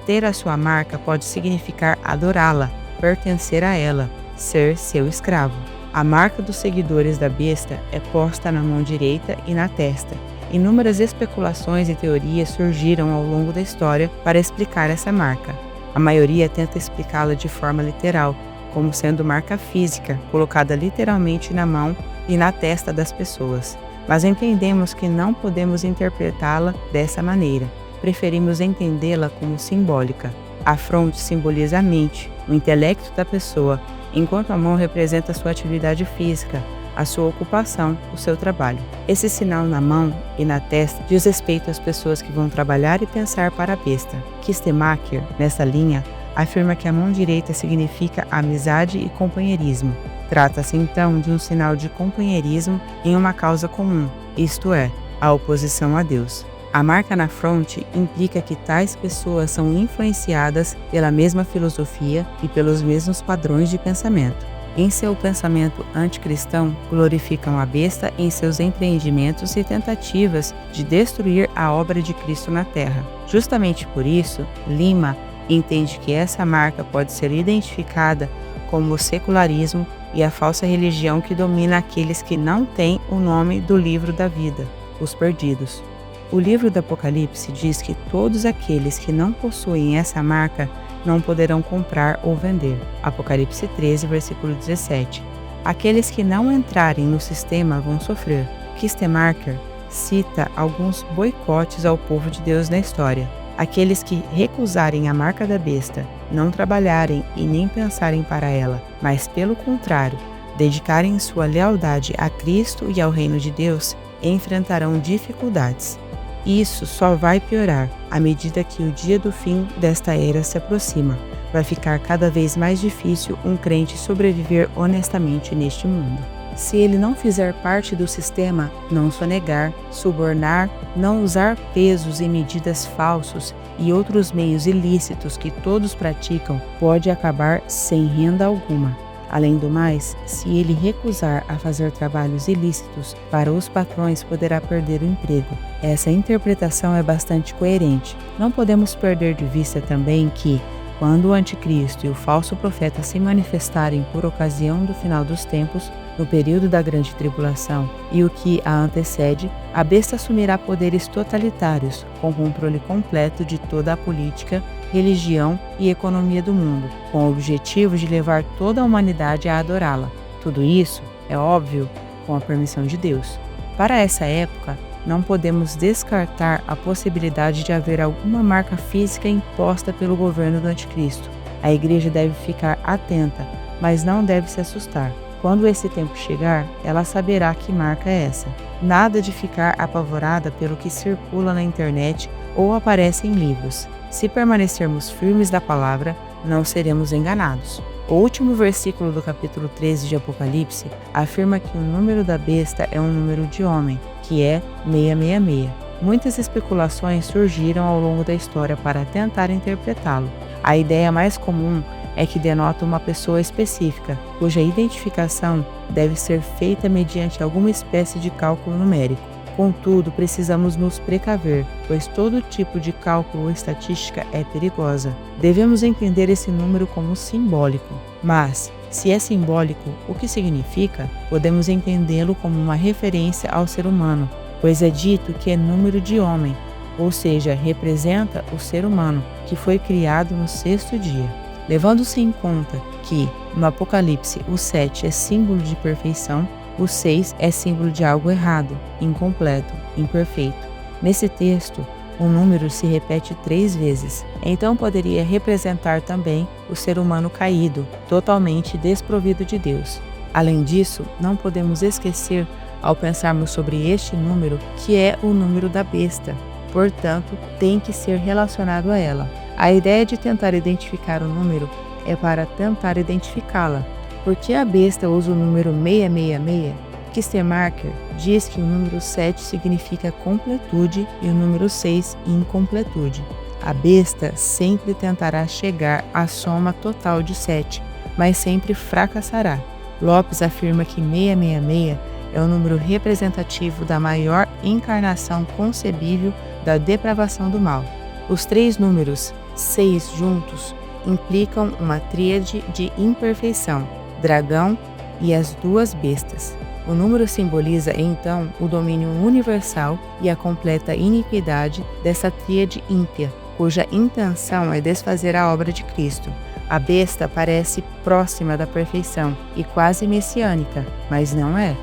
Ter a sua marca pode significar adorá-la, pertencer a ela, ser seu escravo. A marca dos seguidores da besta é posta na mão direita e na testa. Inúmeras especulações e teorias surgiram ao longo da história para explicar essa marca. A maioria tenta explicá-la de forma literal, como sendo marca física, colocada literalmente na mão e na testa das pessoas. Mas entendemos que não podemos interpretá-la dessa maneira. Preferimos entendê-la como simbólica. A fronte simboliza a mente, o intelecto da pessoa, enquanto a mão representa a sua atividade física, a sua ocupação, o seu trabalho. Esse sinal na mão e na testa diz respeito às pessoas que vão trabalhar e pensar para a besta. Kistemacher, nessa linha, afirma que a mão direita significa amizade e companheirismo. Trata-se então de um sinal de companheirismo em uma causa comum, isto é, a oposição a Deus. A marca na fronte implica que tais pessoas são influenciadas pela mesma filosofia e pelos mesmos padrões de pensamento. Em seu pensamento anticristão, glorificam a besta em seus empreendimentos e tentativas de destruir a obra de Cristo na terra. Justamente por isso, Lima entende que essa marca pode ser identificada como o secularismo e a falsa religião que domina aqueles que não têm o nome do livro da vida, os perdidos. O livro do Apocalipse diz que todos aqueles que não possuem essa marca não poderão comprar ou vender. Apocalipse 13, versículo 17. Aqueles que não entrarem no sistema vão sofrer. Kistemacher cita alguns boicotes ao povo de Deus na história. Aqueles que recusarem a marca da besta, não trabalharem e nem pensarem para ela, mas pelo contrário, dedicarem sua lealdade a Cristo e ao reino de Deus, enfrentarão dificuldades. Isso só vai piorar à medida que o dia do fim desta era se aproxima. Vai ficar cada vez mais difícil um crente sobreviver honestamente neste mundo. Se ele não fizer parte do sistema, não sonegar, subornar, não usar pesos e medidas falsos e outros meios ilícitos que todos praticam, pode acabar sem renda alguma. Além do mais, se ele recusar a fazer trabalhos ilícitos para os patrões, poderá perder o emprego. Essa interpretação é bastante coerente. Não podemos perder de vista também que, quando o anticristo e o falso profeta se manifestarem por ocasião do final dos tempos, no período da grande tribulação e o que a antecede, a besta assumirá poderes totalitários, com controle completo de toda a política, religião e economia do mundo, com o objetivo de levar toda a humanidade a adorá-la. Tudo isso, é óbvio, com a permissão de Deus. Para essa época, não podemos descartar a possibilidade de haver alguma marca física imposta pelo governo do anticristo. A igreja deve ficar atenta, mas não deve se assustar. Quando esse tempo chegar, ela saberá que marca é essa. Nada de ficar apavorada pelo que circula na internet ou aparece em livros. Se permanecermos firmes da palavra, não seremos enganados. O último versículo do capítulo 13 de Apocalipse afirma que o número da besta é um número de homem, que é 666. Muitas especulações surgiram ao longo da história para tentar interpretá-lo. A ideia mais comum é que denota uma pessoa específica, cuja identificação deve ser feita mediante alguma espécie de cálculo numérico. Contudo, precisamos nos precaver, pois todo tipo de cálculo ou estatística é perigosa. Devemos entender esse número como simbólico. Mas, se é simbólico, o que significa? Podemos entendê-lo como uma referência ao ser humano, pois é dito que é número de homem. ou seja, representa o ser humano, que foi criado no sexto dia. Levando-se em conta que, no Apocalipse, o 7 é símbolo de perfeição, o 6 é símbolo de algo errado, incompleto, imperfeito. Nesse texto, o número se repete 3 vezes, então poderia representar também o ser humano caído, totalmente desprovido de Deus. Além disso, não podemos esquecer, ao pensarmos sobre este número, que é o número da besta, portanto, tem que ser relacionado a ela. A ideia de tentar identificar o número é para tentar identificá-la. Porque a besta usa o número 666? Kistemaker diz que o número 7 significa completude e o número 6 incompletude. A besta sempre tentará chegar à soma total de 7, mas sempre fracassará. Lopes afirma que 666 é o número representativo da maior encarnação concebível da depravação do mal. Os 3 números 6 juntos implicam uma tríade de imperfeição, dragão e as 2 bestas. O número simboliza, então, o domínio universal e a completa iniquidade dessa tríade ímpia, cuja intenção é desfazer a obra de Cristo. A besta parece próxima da perfeição e quase messiânica, mas não é.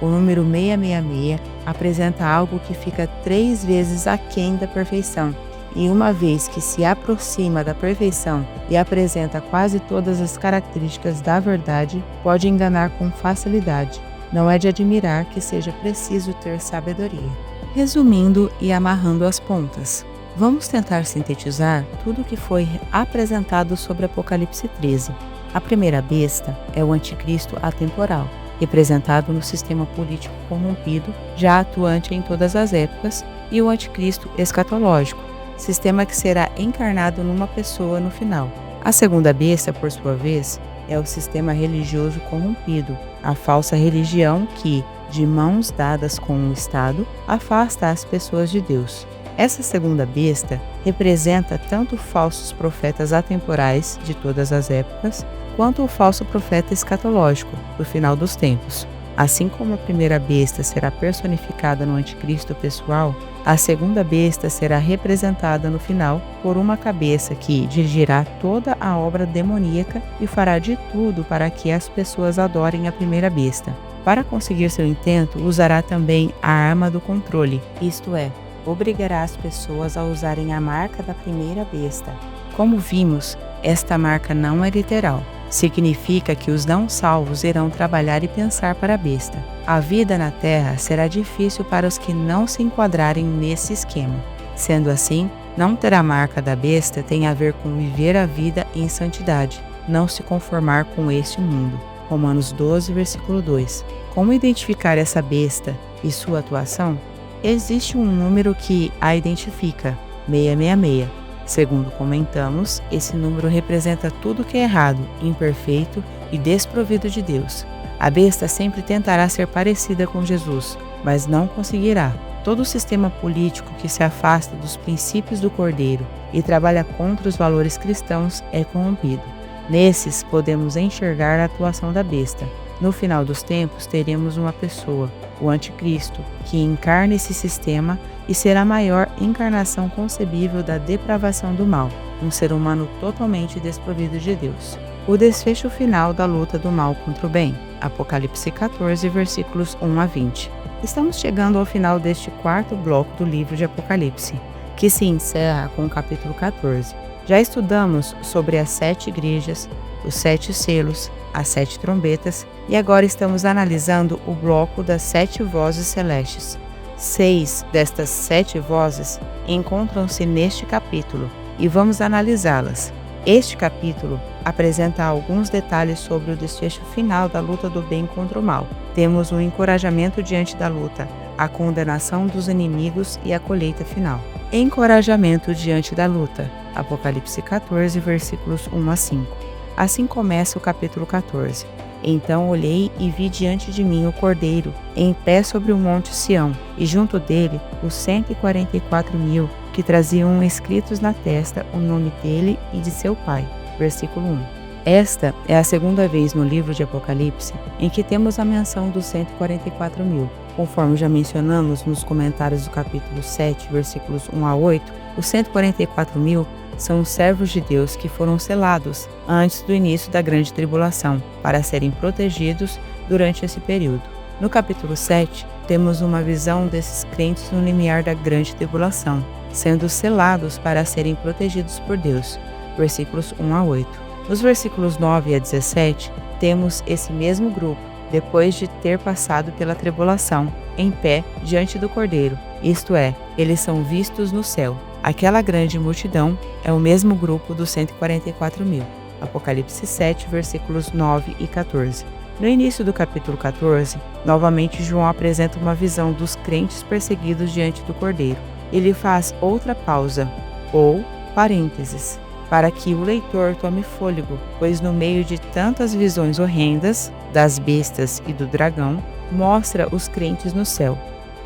O número 666 apresenta algo que fica 3 vezes aquém da perfeição, e uma vez que se aproxima da perfeição e apresenta quase todas as características da verdade, pode enganar com facilidade. Não é de admirar que seja preciso ter sabedoria. Resumindo e amarrando as pontas, vamos tentar sintetizar tudo o que foi apresentado sobre Apocalipse 13. A primeira besta é o anticristo atemporal, representado no sistema político corrompido, já atuante em todas as épocas, e o anticristo escatológico, sistema que será encarnado numa pessoa no final. A segunda besta, por sua vez, é o sistema religioso corrompido, a falsa religião que, de mãos dadas com o Estado, afasta as pessoas de Deus. Essa segunda besta representa tanto falsos profetas atemporais de todas as épocas, quanto o falso profeta escatológico, do final dos tempos. Assim como a primeira besta será personificada no anticristo pessoal, a segunda besta será representada no final por uma cabeça que dirigirá toda a obra demoníaca e fará de tudo para que as pessoas adorem a primeira besta. Para conseguir seu intento, usará também a arma do controle, isto é, obrigará as pessoas a usarem a marca da primeira besta. Como vimos, esta marca não é literal. Significa que os não salvos irão trabalhar e pensar para a besta. A vida na terra será difícil para os que não se enquadrarem nesse esquema. Sendo assim, não ter a marca da besta tem a ver com viver a vida em santidade, não se conformar com este mundo. Romanos 12, versículo 2. Como identificar essa besta e sua atuação? Existe um número que a identifica, 666. Segundo comentamos, esse número representa tudo que é errado, imperfeito e desprovido de Deus. A besta sempre tentará ser parecida com Jesus, mas não conseguirá. Todo o sistema político que se afasta dos princípios do Cordeiro e trabalha contra os valores cristãos é corrompido. Nesses, podemos enxergar a atuação da besta. No final dos tempos, teremos uma pessoa, o Anticristo, que encarna esse sistema e será a maior encarnação concebível da depravação do mal, um ser humano totalmente desprovido de Deus. O desfecho final da luta do mal contra o bem, Apocalipse 14, versículos 1 a 20. Estamos chegando ao final deste 4º bloco do livro de Apocalipse, que se encerra com o capítulo 14. Já estudamos sobre as 7 igrejas, os 7 selos, as 7 trombetas, e agora estamos analisando o bloco das 7 vozes celestes. 6 destas 7 vozes encontram-se neste capítulo e vamos analisá-las. Este capítulo apresenta alguns detalhes sobre o desfecho final da luta do bem contra o mal. Temos o encorajamento diante da luta, a condenação dos inimigos e a colheita final. Encorajamento diante da luta, Apocalipse 14, versículos 1 a 5. Assim começa o capítulo 14. Então olhei e vi diante de mim o Cordeiro, em pé sobre o monte Sião, e junto dele os 144.000, que traziam escritos na testa o nome dele e de seu pai. Versículo 1. Esta é a segunda vez no livro de Apocalipse em que temos a menção dos 144.000. Conforme já mencionamos nos comentários do capítulo 7, versículos 1 a 8, os 144.000 são os servos de Deus que foram selados antes do início da grande tribulação, para serem protegidos durante esse período. No capítulo 7, temos uma visão desses crentes no limiar da grande tribulação, sendo selados para serem protegidos por Deus, versículos 1 a 8. Nos versículos 9 a 17, temos esse mesmo grupo, depois de ter passado pela tribulação, em pé diante do Cordeiro, isto é, eles são vistos no céu. Aquela grande multidão é o mesmo grupo dos 144.000. Apocalipse 7, versículos 9 e 14. No início do capítulo 14, novamente João apresenta uma visão dos crentes perseguidos diante do Cordeiro. Ele faz outra pausa, ou parênteses, para que o leitor tome fôlego, pois no meio de tantas visões horrendas, das bestas e do dragão, mostra os crentes no céu.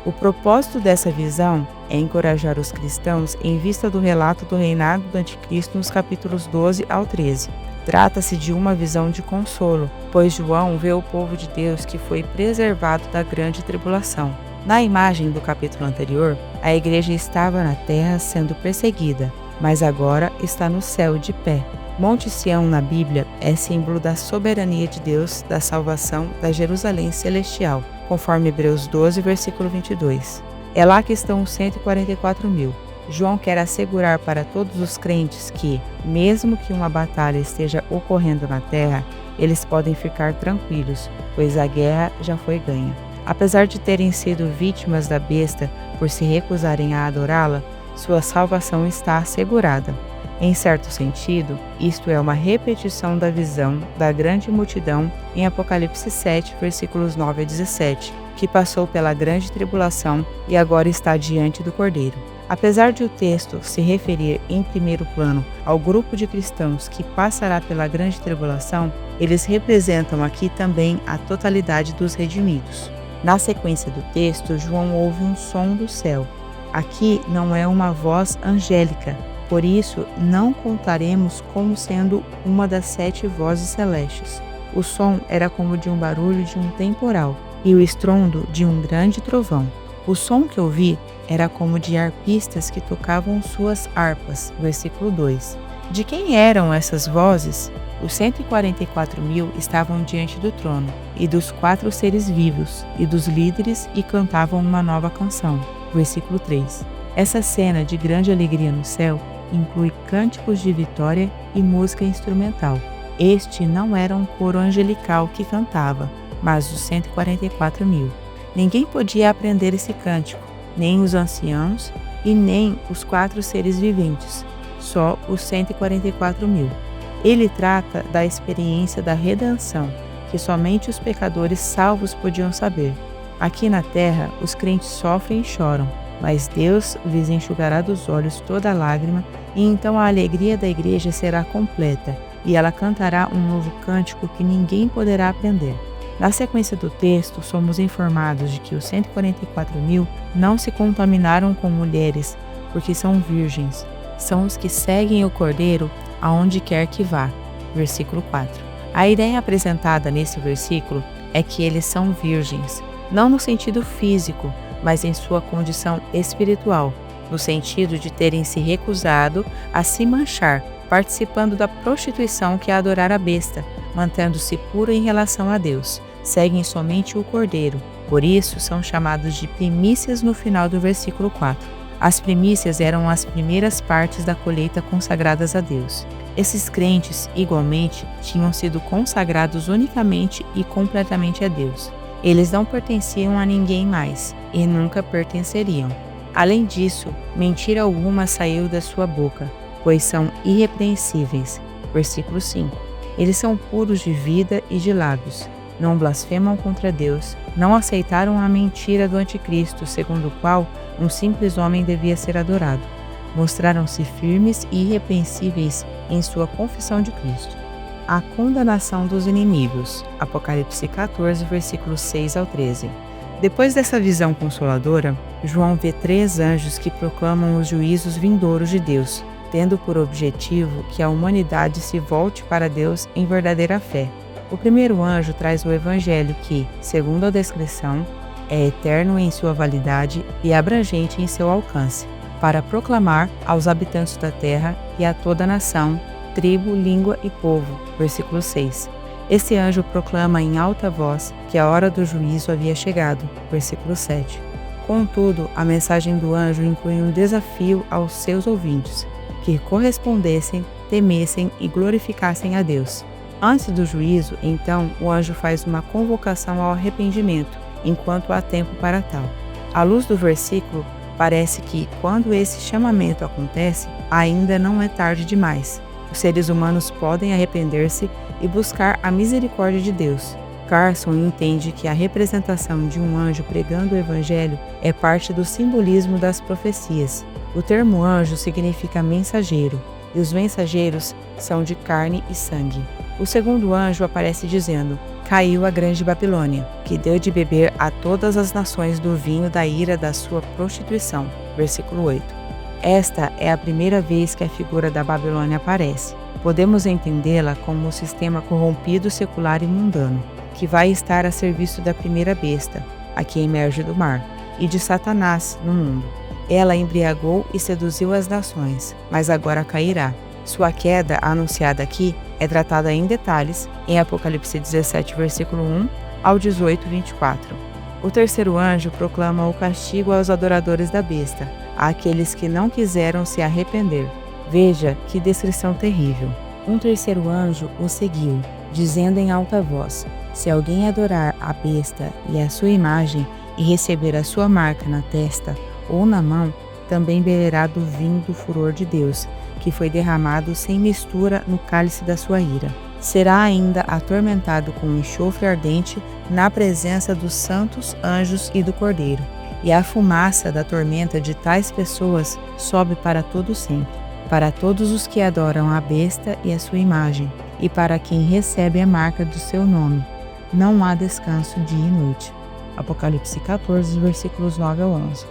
O propósito dessa visão é encorajar os cristãos em vista do relato do reinado do anticristo nos capítulos 12 ao 13. Trata-se de uma visão de consolo, pois João vê o povo de Deus que foi preservado da grande tribulação. Na imagem do capítulo anterior, a igreja estava na terra sendo perseguida, mas agora está no céu de pé. Monte Sião na Bíblia é símbolo da soberania de Deus, da salvação da Jerusalém celestial, conforme Hebreus 12, versículo 22. É lá que estão os 144.000. João quer assegurar para todos os crentes que, mesmo que uma batalha esteja ocorrendo na terra, eles podem ficar tranquilos, pois a guerra já foi ganha. Apesar de terem sido vítimas da besta por se recusarem a adorá-la, sua salvação está assegurada. Em certo sentido, isto é uma repetição da visão da grande multidão em Apocalipse 7, versículos 9 a 17, que passou pela grande tribulação e agora está diante do Cordeiro. Apesar de o texto se referir em primeiro plano ao grupo de cristãos que passará pela grande tribulação, eles representam aqui também a totalidade dos redimidos. Na sequência do texto, João ouve um som do céu. Aqui não é uma voz angélica, por isso não contaremos como sendo uma das 7 vozes celestes. O som era como de um barulho de um temporal e o estrondo de um grande trovão. O som que ouvi era como de arpistas que tocavam suas harpas. Versículo 2. De quem eram essas vozes? Os 144.000 estavam diante do trono, e dos 4 seres vivos, e dos líderes, e cantavam uma nova canção. Versículo 3. Essa cena de grande alegria no céu inclui cânticos de vitória e música instrumental. Este não era um coro angelical que cantava, mas os 144.000. Ninguém podia aprender esse cântico, nem os anciãos e nem os 4 seres viventes, só os 144.000. Ele trata da experiência da redenção, que somente os pecadores salvos podiam saber. Aqui na terra, os crentes sofrem e choram, mas Deus lhes enxugará dos olhos toda lágrima, e então a alegria da igreja será completa, e ela cantará um novo cântico que ninguém poderá aprender. Na sequência do texto, somos informados de que os 144.000 não se contaminaram com mulheres, porque são virgens. São os que seguem o Cordeiro aonde quer que vá. Versículo 4. A ideia apresentada nesse versículo é que eles são virgens, não no sentido físico, mas em sua condição espiritual, no sentido de terem se recusado a se manchar, participando da prostituição que é adorar a besta, mantendo-se puro em relação a Deus. Seguem somente o Cordeiro, por isso são chamados de primícias no final do versículo 4. As primícias eram as primeiras partes da colheita consagradas a Deus. Esses crentes, igualmente, tinham sido consagrados unicamente e completamente a Deus. Eles não pertenciam a ninguém mais, e nunca pertenceriam. Além disso, mentira alguma saiu da sua boca, pois são irrepreensíveis. Versículo 5. Eles são puros de vida e de lábios. Não blasfemam contra Deus, não aceitaram a mentira do anticristo, segundo o qual um simples homem devia ser adorado. Mostraram-se firmes e irrepreensíveis em sua confissão de Cristo. A condenação dos inimigos. Apocalipse 14, versículos 6 ao 13. Depois dessa visão consoladora, João vê 3 anjos que proclamam os juízos vindouros de Deus, tendo por objetivo que a humanidade se volte para Deus em verdadeira fé. O primeiro anjo traz o evangelho que, segundo a descrição, é eterno em sua validade e abrangente em seu alcance, para proclamar aos habitantes da terra e a toda nação, tribo, língua e povo. Versículo 6. Esse anjo proclama em alta voz que a hora do juízo havia chegado. Versículo 7. Contudo, a mensagem do anjo inclui um desafio aos seus ouvintes, que correspondessem, temessem e glorificassem a Deus. Antes do juízo, então, o anjo faz uma convocação ao arrependimento, enquanto há tempo para tal. À luz do versículo, parece que, quando esse chamamento acontece, ainda não é tarde demais. Os seres humanos podem arrepender-se e buscar a misericórdia de Deus. Carson entende que a representação de um anjo pregando o evangelho é parte do simbolismo das profecias. O termo anjo significa mensageiro, e os mensageiros são de carne e sangue. O segundo anjo aparece dizendo: caiu a grande Babilônia, que deu de beber a todas as nações do vinho da ira da sua prostituição. Versículo 8. Esta é a primeira vez que a figura da Babilônia aparece. Podemos entendê-la como um sistema corrompido, secular e mundano, que vai estar a serviço da primeira besta, a que emerge do mar, e de Satanás no mundo. Ela embriagou e seduziu as nações, mas agora cairá. Sua queda, anunciada aqui, é tratada em detalhes em Apocalipse 17, versículo 1 ao 18, 24. O terceiro anjo proclama o castigo aos adoradores da besta, àqueles que não quiseram se arrepender. Veja que descrição terrível. Um terceiro anjo o seguiu, dizendo em alta voz: se alguém adorar a besta e a sua imagem e receber a sua marca na testa ou na mão, também beberá do vinho do furor de Deus, que foi derramado sem mistura no cálice da sua ira. Será ainda atormentado com enxofre ardente na presença dos santos anjos e do Cordeiro. E a fumaça da tormenta de tais pessoas sobe para todo sempre, para todos os que adoram a besta e a sua imagem, e para quem recebe a marca do seu nome. Não há descanso dia e noite. Apocalipse 14, versículos 9 ao 11.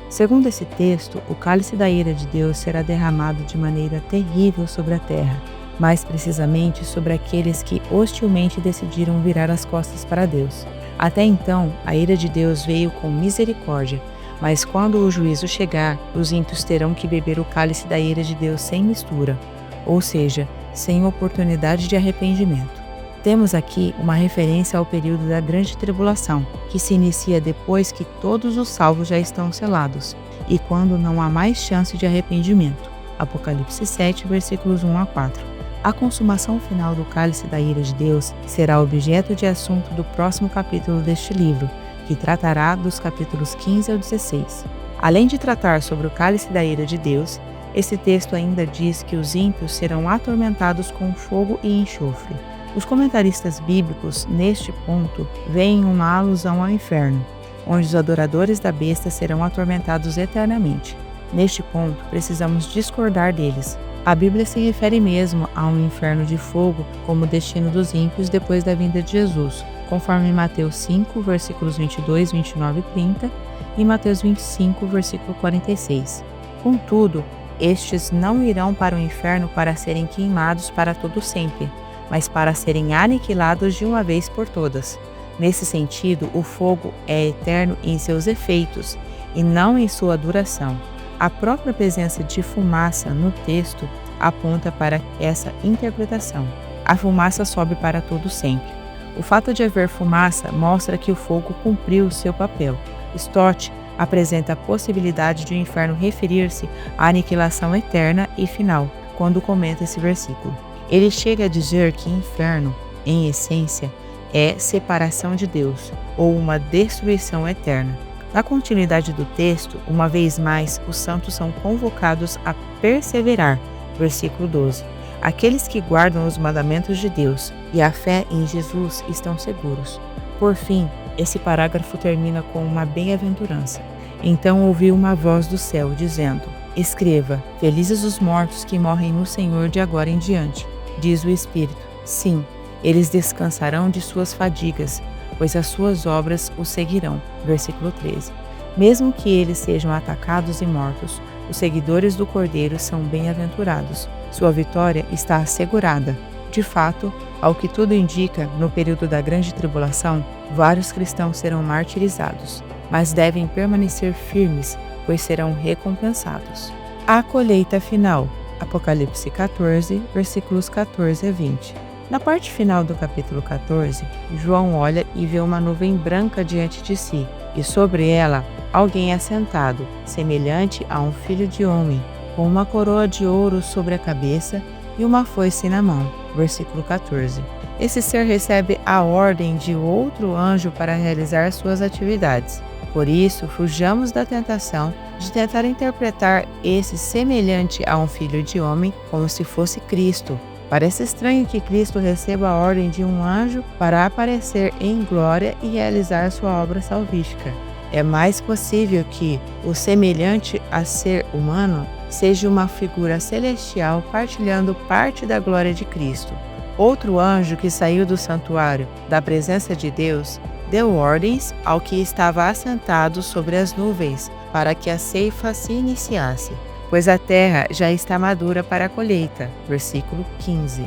Segundo esse texto, o cálice da ira de Deus será derramado de maneira terrível sobre a terra, mais precisamente sobre aqueles que hostilmente decidiram virar as costas para Deus. Até então, a ira de Deus veio com misericórdia, mas quando o juízo chegar, os ímpios terão que beber o cálice da ira de Deus sem mistura, ou seja, sem oportunidade de arrependimento. Temos aqui uma referência ao período da grande tribulação, que se inicia depois que todos os salvos já estão selados, e quando não há mais chance de arrependimento. Apocalipse 7, versículos 1 a 4. A consumação final do cálice da ira de Deus será objeto de assunto do próximo capítulo deste livro, que tratará dos capítulos 15 ao 16. Além de tratar sobre o cálice da ira de Deus, esse texto ainda diz que os ímpios serão atormentados com fogo e enxofre. Os comentaristas bíblicos, neste ponto, veem uma alusão ao inferno, onde os adoradores da besta serão atormentados eternamente. Neste ponto, precisamos discordar deles. A Bíblia se refere mesmo a um inferno de fogo como destino dos ímpios depois da vinda de Jesus, conforme Mateus 5, versículos 22, 29 e 30, e Mateus 25, versículo 46. Contudo, estes não irão para o inferno para serem queimados para todo sempre, mas para serem aniquilados de uma vez por todas. Nesse sentido, o fogo é eterno em seus efeitos e não em sua duração. A própria presença de fumaça no texto aponta para essa interpretação. A fumaça sobe para todo sempre. O fato de haver fumaça mostra que o fogo cumpriu seu papel. Stott apresenta a possibilidade de o inferno referir-se à aniquilação eterna e final, quando comenta esse versículo. Ele chega a dizer que inferno, em essência, é separação de Deus, ou uma destruição eterna. Na continuidade do texto, uma vez mais, os santos são convocados a perseverar. Versículo 12. Aqueles que guardam os mandamentos de Deus e a fé em Jesus estão seguros. Por fim, esse parágrafo termina com uma bem-aventurança. Então ouvi uma voz do céu dizendo: escreva, felizes os mortos que morrem no Senhor de agora em diante. Diz o Espírito: sim, eles descansarão de suas fadigas, pois as suas obras os seguirão. Versículo 13. Mesmo que eles sejam atacados e mortos, os seguidores do Cordeiro são bem-aventurados. Sua vitória está assegurada. De fato, ao que tudo indica, no período da grande tribulação, vários cristãos serão martirizados. mas devem permanecer firmes, pois serão recompensados. A colheita final. Apocalipse 14, versículos 14 a 20. Na parte final do capítulo 14, João olha e vê uma nuvem branca diante de si, e sobre ela alguém assentado, semelhante a um filho de homem, com uma coroa de ouro sobre a cabeça e uma foice na mão. Versículo 14. Esse ser recebe a ordem de outro anjo para realizar suas atividades. Por isso, fujamos da tentação de tentar interpretar esse semelhante a um filho de homem como se fosse Cristo. Parece estranho que Cristo receba a ordem de um anjo para aparecer em glória e realizar sua obra salvífica. É mais possível que o semelhante a ser humano seja uma figura celestial partilhando parte da glória de Cristo. Outro anjo que saiu do santuário, da presença de Deus, deu ordens ao que estava assentado sobre as nuvens para que a ceifa se iniciasse, pois a terra já está madura para a colheita. Versículo 15.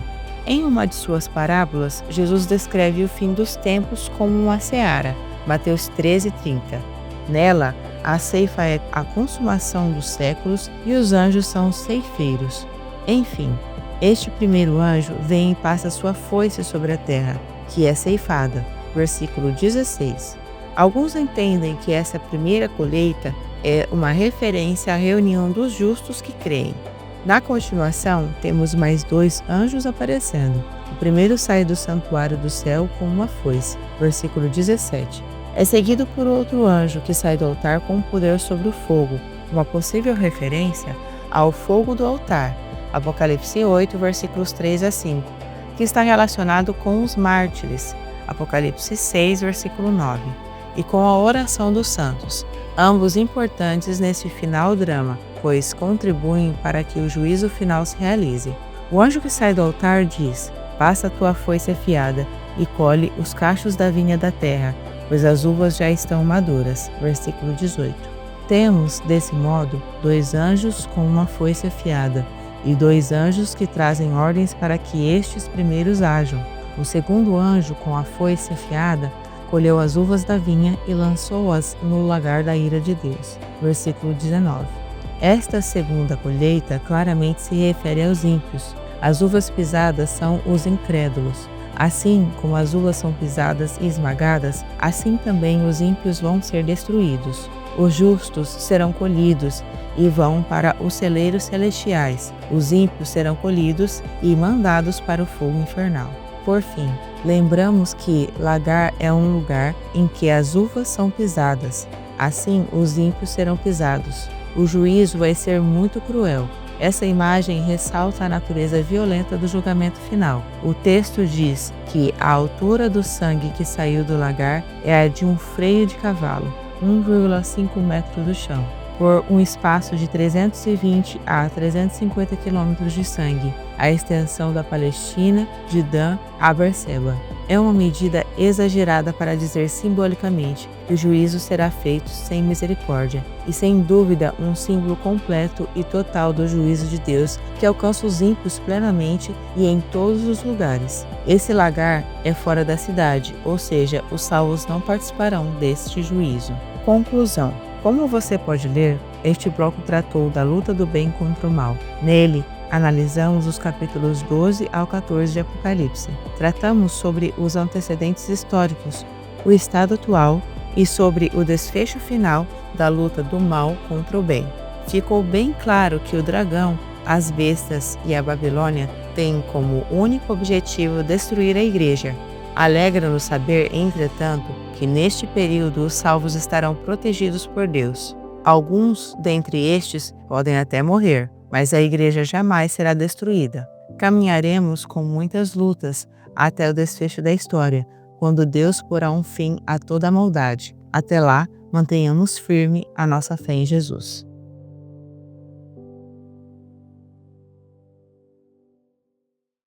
Em uma de suas parábolas, Jesus descreve o fim dos tempos como uma seara. Mateus 13:30. Nela, a ceifa é a consumação dos séculos e os anjos são os ceifeiros. Enfim, este primeiro anjo vem e passa sua foice sobre a terra, que é ceifada. Versículo 16. Alguns entendem que essa primeira colheita é uma referência à reunião dos justos que creem. Na continuação, temos mais 2 anjos aparecendo. O primeiro sai do santuário do céu com uma foice. Versículo 17. É seguido por outro anjo que sai do altar com poder sobre o fogo, uma possível referência ao fogo do altar. Apocalipse 8, versículos 3 a 5, que está relacionado com os mártires. Apocalipse 6, versículo 9, e com a oração dos santos, ambos importantes nesse final drama, pois contribuem para que o juízo final se realize. O anjo que sai do altar diz: passa a tua foice afiada e colhe os cachos da vinha da terra, pois as uvas já estão maduras. Versículo 18. Temos, desse modo, 2 anjos com uma foice afiada, e 2 anjos que trazem ordens para que estes primeiros hajam. O segundo anjo, com a foice afiada, colheu as uvas da vinha e lançou-as no lagar da ira de Deus. Versículo 19. Esta segunda colheita claramente se refere aos ímpios. As uvas pisadas são os incrédulos. Assim como as uvas são pisadas e esmagadas, assim também os ímpios vão ser destruídos. Os justos serão colhidos e vão para os celeiros celestiais. Os ímpios serão colhidos e mandados para o fogo infernal. Por fim, lembramos que lagar é um lugar em que as uvas são pisadas. Assim, os ímpios serão pisados. O juízo vai ser muito cruel. Essa imagem ressalta a natureza violenta do julgamento final. O texto diz que a altura do sangue que saiu do lagar é a de um freio de cavalo, 1,5 metros do chão, por um espaço de 320 a 350 quilômetros de sangue, a extensão da Palestina, de Dan a Berseba. É uma medida exagerada para dizer simbolicamente que o juízo será feito sem misericórdia, e sem dúvida um símbolo completo e total do juízo de Deus que alcança os ímpios plenamente e em todos os lugares. Esse lagar é fora da cidade, ou seja, os salvos não participarão deste juízo. Conclusão. Como você pode ler, este bloco tratou da luta do bem contra o mal. Nele, analisamos os capítulos 12 ao 14 de Apocalipse. Tratamos sobre os antecedentes históricos, o estado atual e sobre o desfecho final da luta do mal contra o bem. Ficou bem claro que o dragão, as bestas e a Babilônia têm como único objetivo destruir a igreja. Alegra-nos saber, entretanto, que neste período os salvos estarão protegidos por Deus. Alguns dentre estes podem até morrer, mas a igreja jamais será destruída. Caminharemos com muitas lutas até o desfecho da história, quando Deus porá um fim a toda a maldade. Até lá, mantenhamos firme a nossa fé em Jesus.